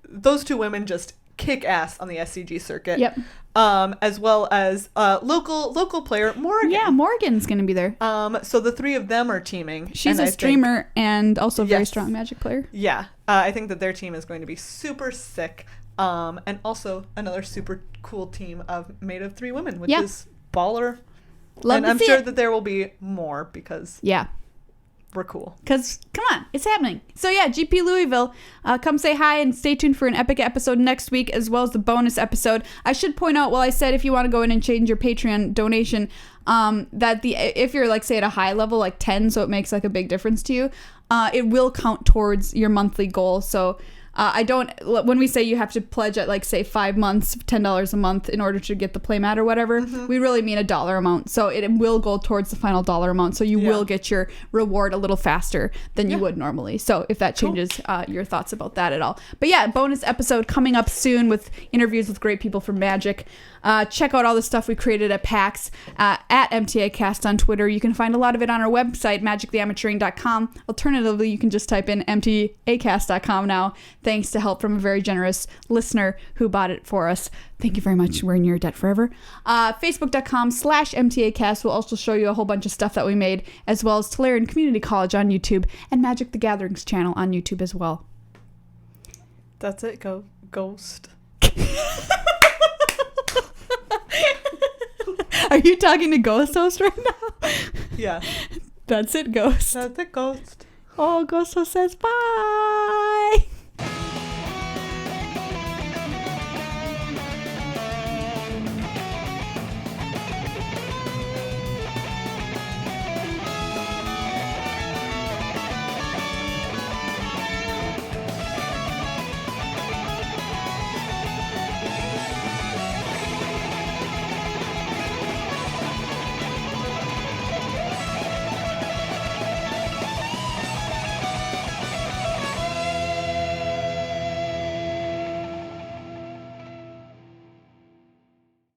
those 2 women just kick ass on the SCG circuit. Yep. As well as local player Morgan. Yeah, Morgan's gonna be there. So the 3 of them are teaming. She's a streamer and also a very strong Magic player. Yeah, I think that their team is going to be super sick. And also another super cool team made of 3 women, which is baller. Love and to I'm see sure it. that there will be more because we're cool. Because, come on, it's happening. So yeah, GP Louisville, come say hi and stay tuned for an epic episode next week as well as the bonus episode. I should point out, while I said if you want to go in and change your Patreon donation, that if you're say at a high level, 10, so it makes a big difference to you, it will count towards your monthly goal. So When we say you have to pledge at, like, say 5 months, $10 a month in order to get the playmat or whatever, we really mean a dollar amount. So it will go towards the final dollar amount. So you will get your reward a little faster than you would normally. So if that changes your thoughts about that at all. But yeah, bonus episode coming up soon with interviews with great people from Magic. Check out all the stuff we created at PAX, at MTAcast on Twitter. You can find a lot of it on our website, magictheamateuring.com. Alternatively, you can just type in MTAcast.com now, thanks to help from a very generous listener who bought it for us. Thank you very much. We're in your debt forever. Facebook.com/MTAcast will also show you a whole bunch of stuff that we made, as well as Tolarian Community College on YouTube and Magic the Gatherings channel on YouTube as well. That's it. Ghost. Are you talking to Ghost Host right now? Yeah. That's it, Ghost. That's it, Ghost. Oh, Ghost Host says bye.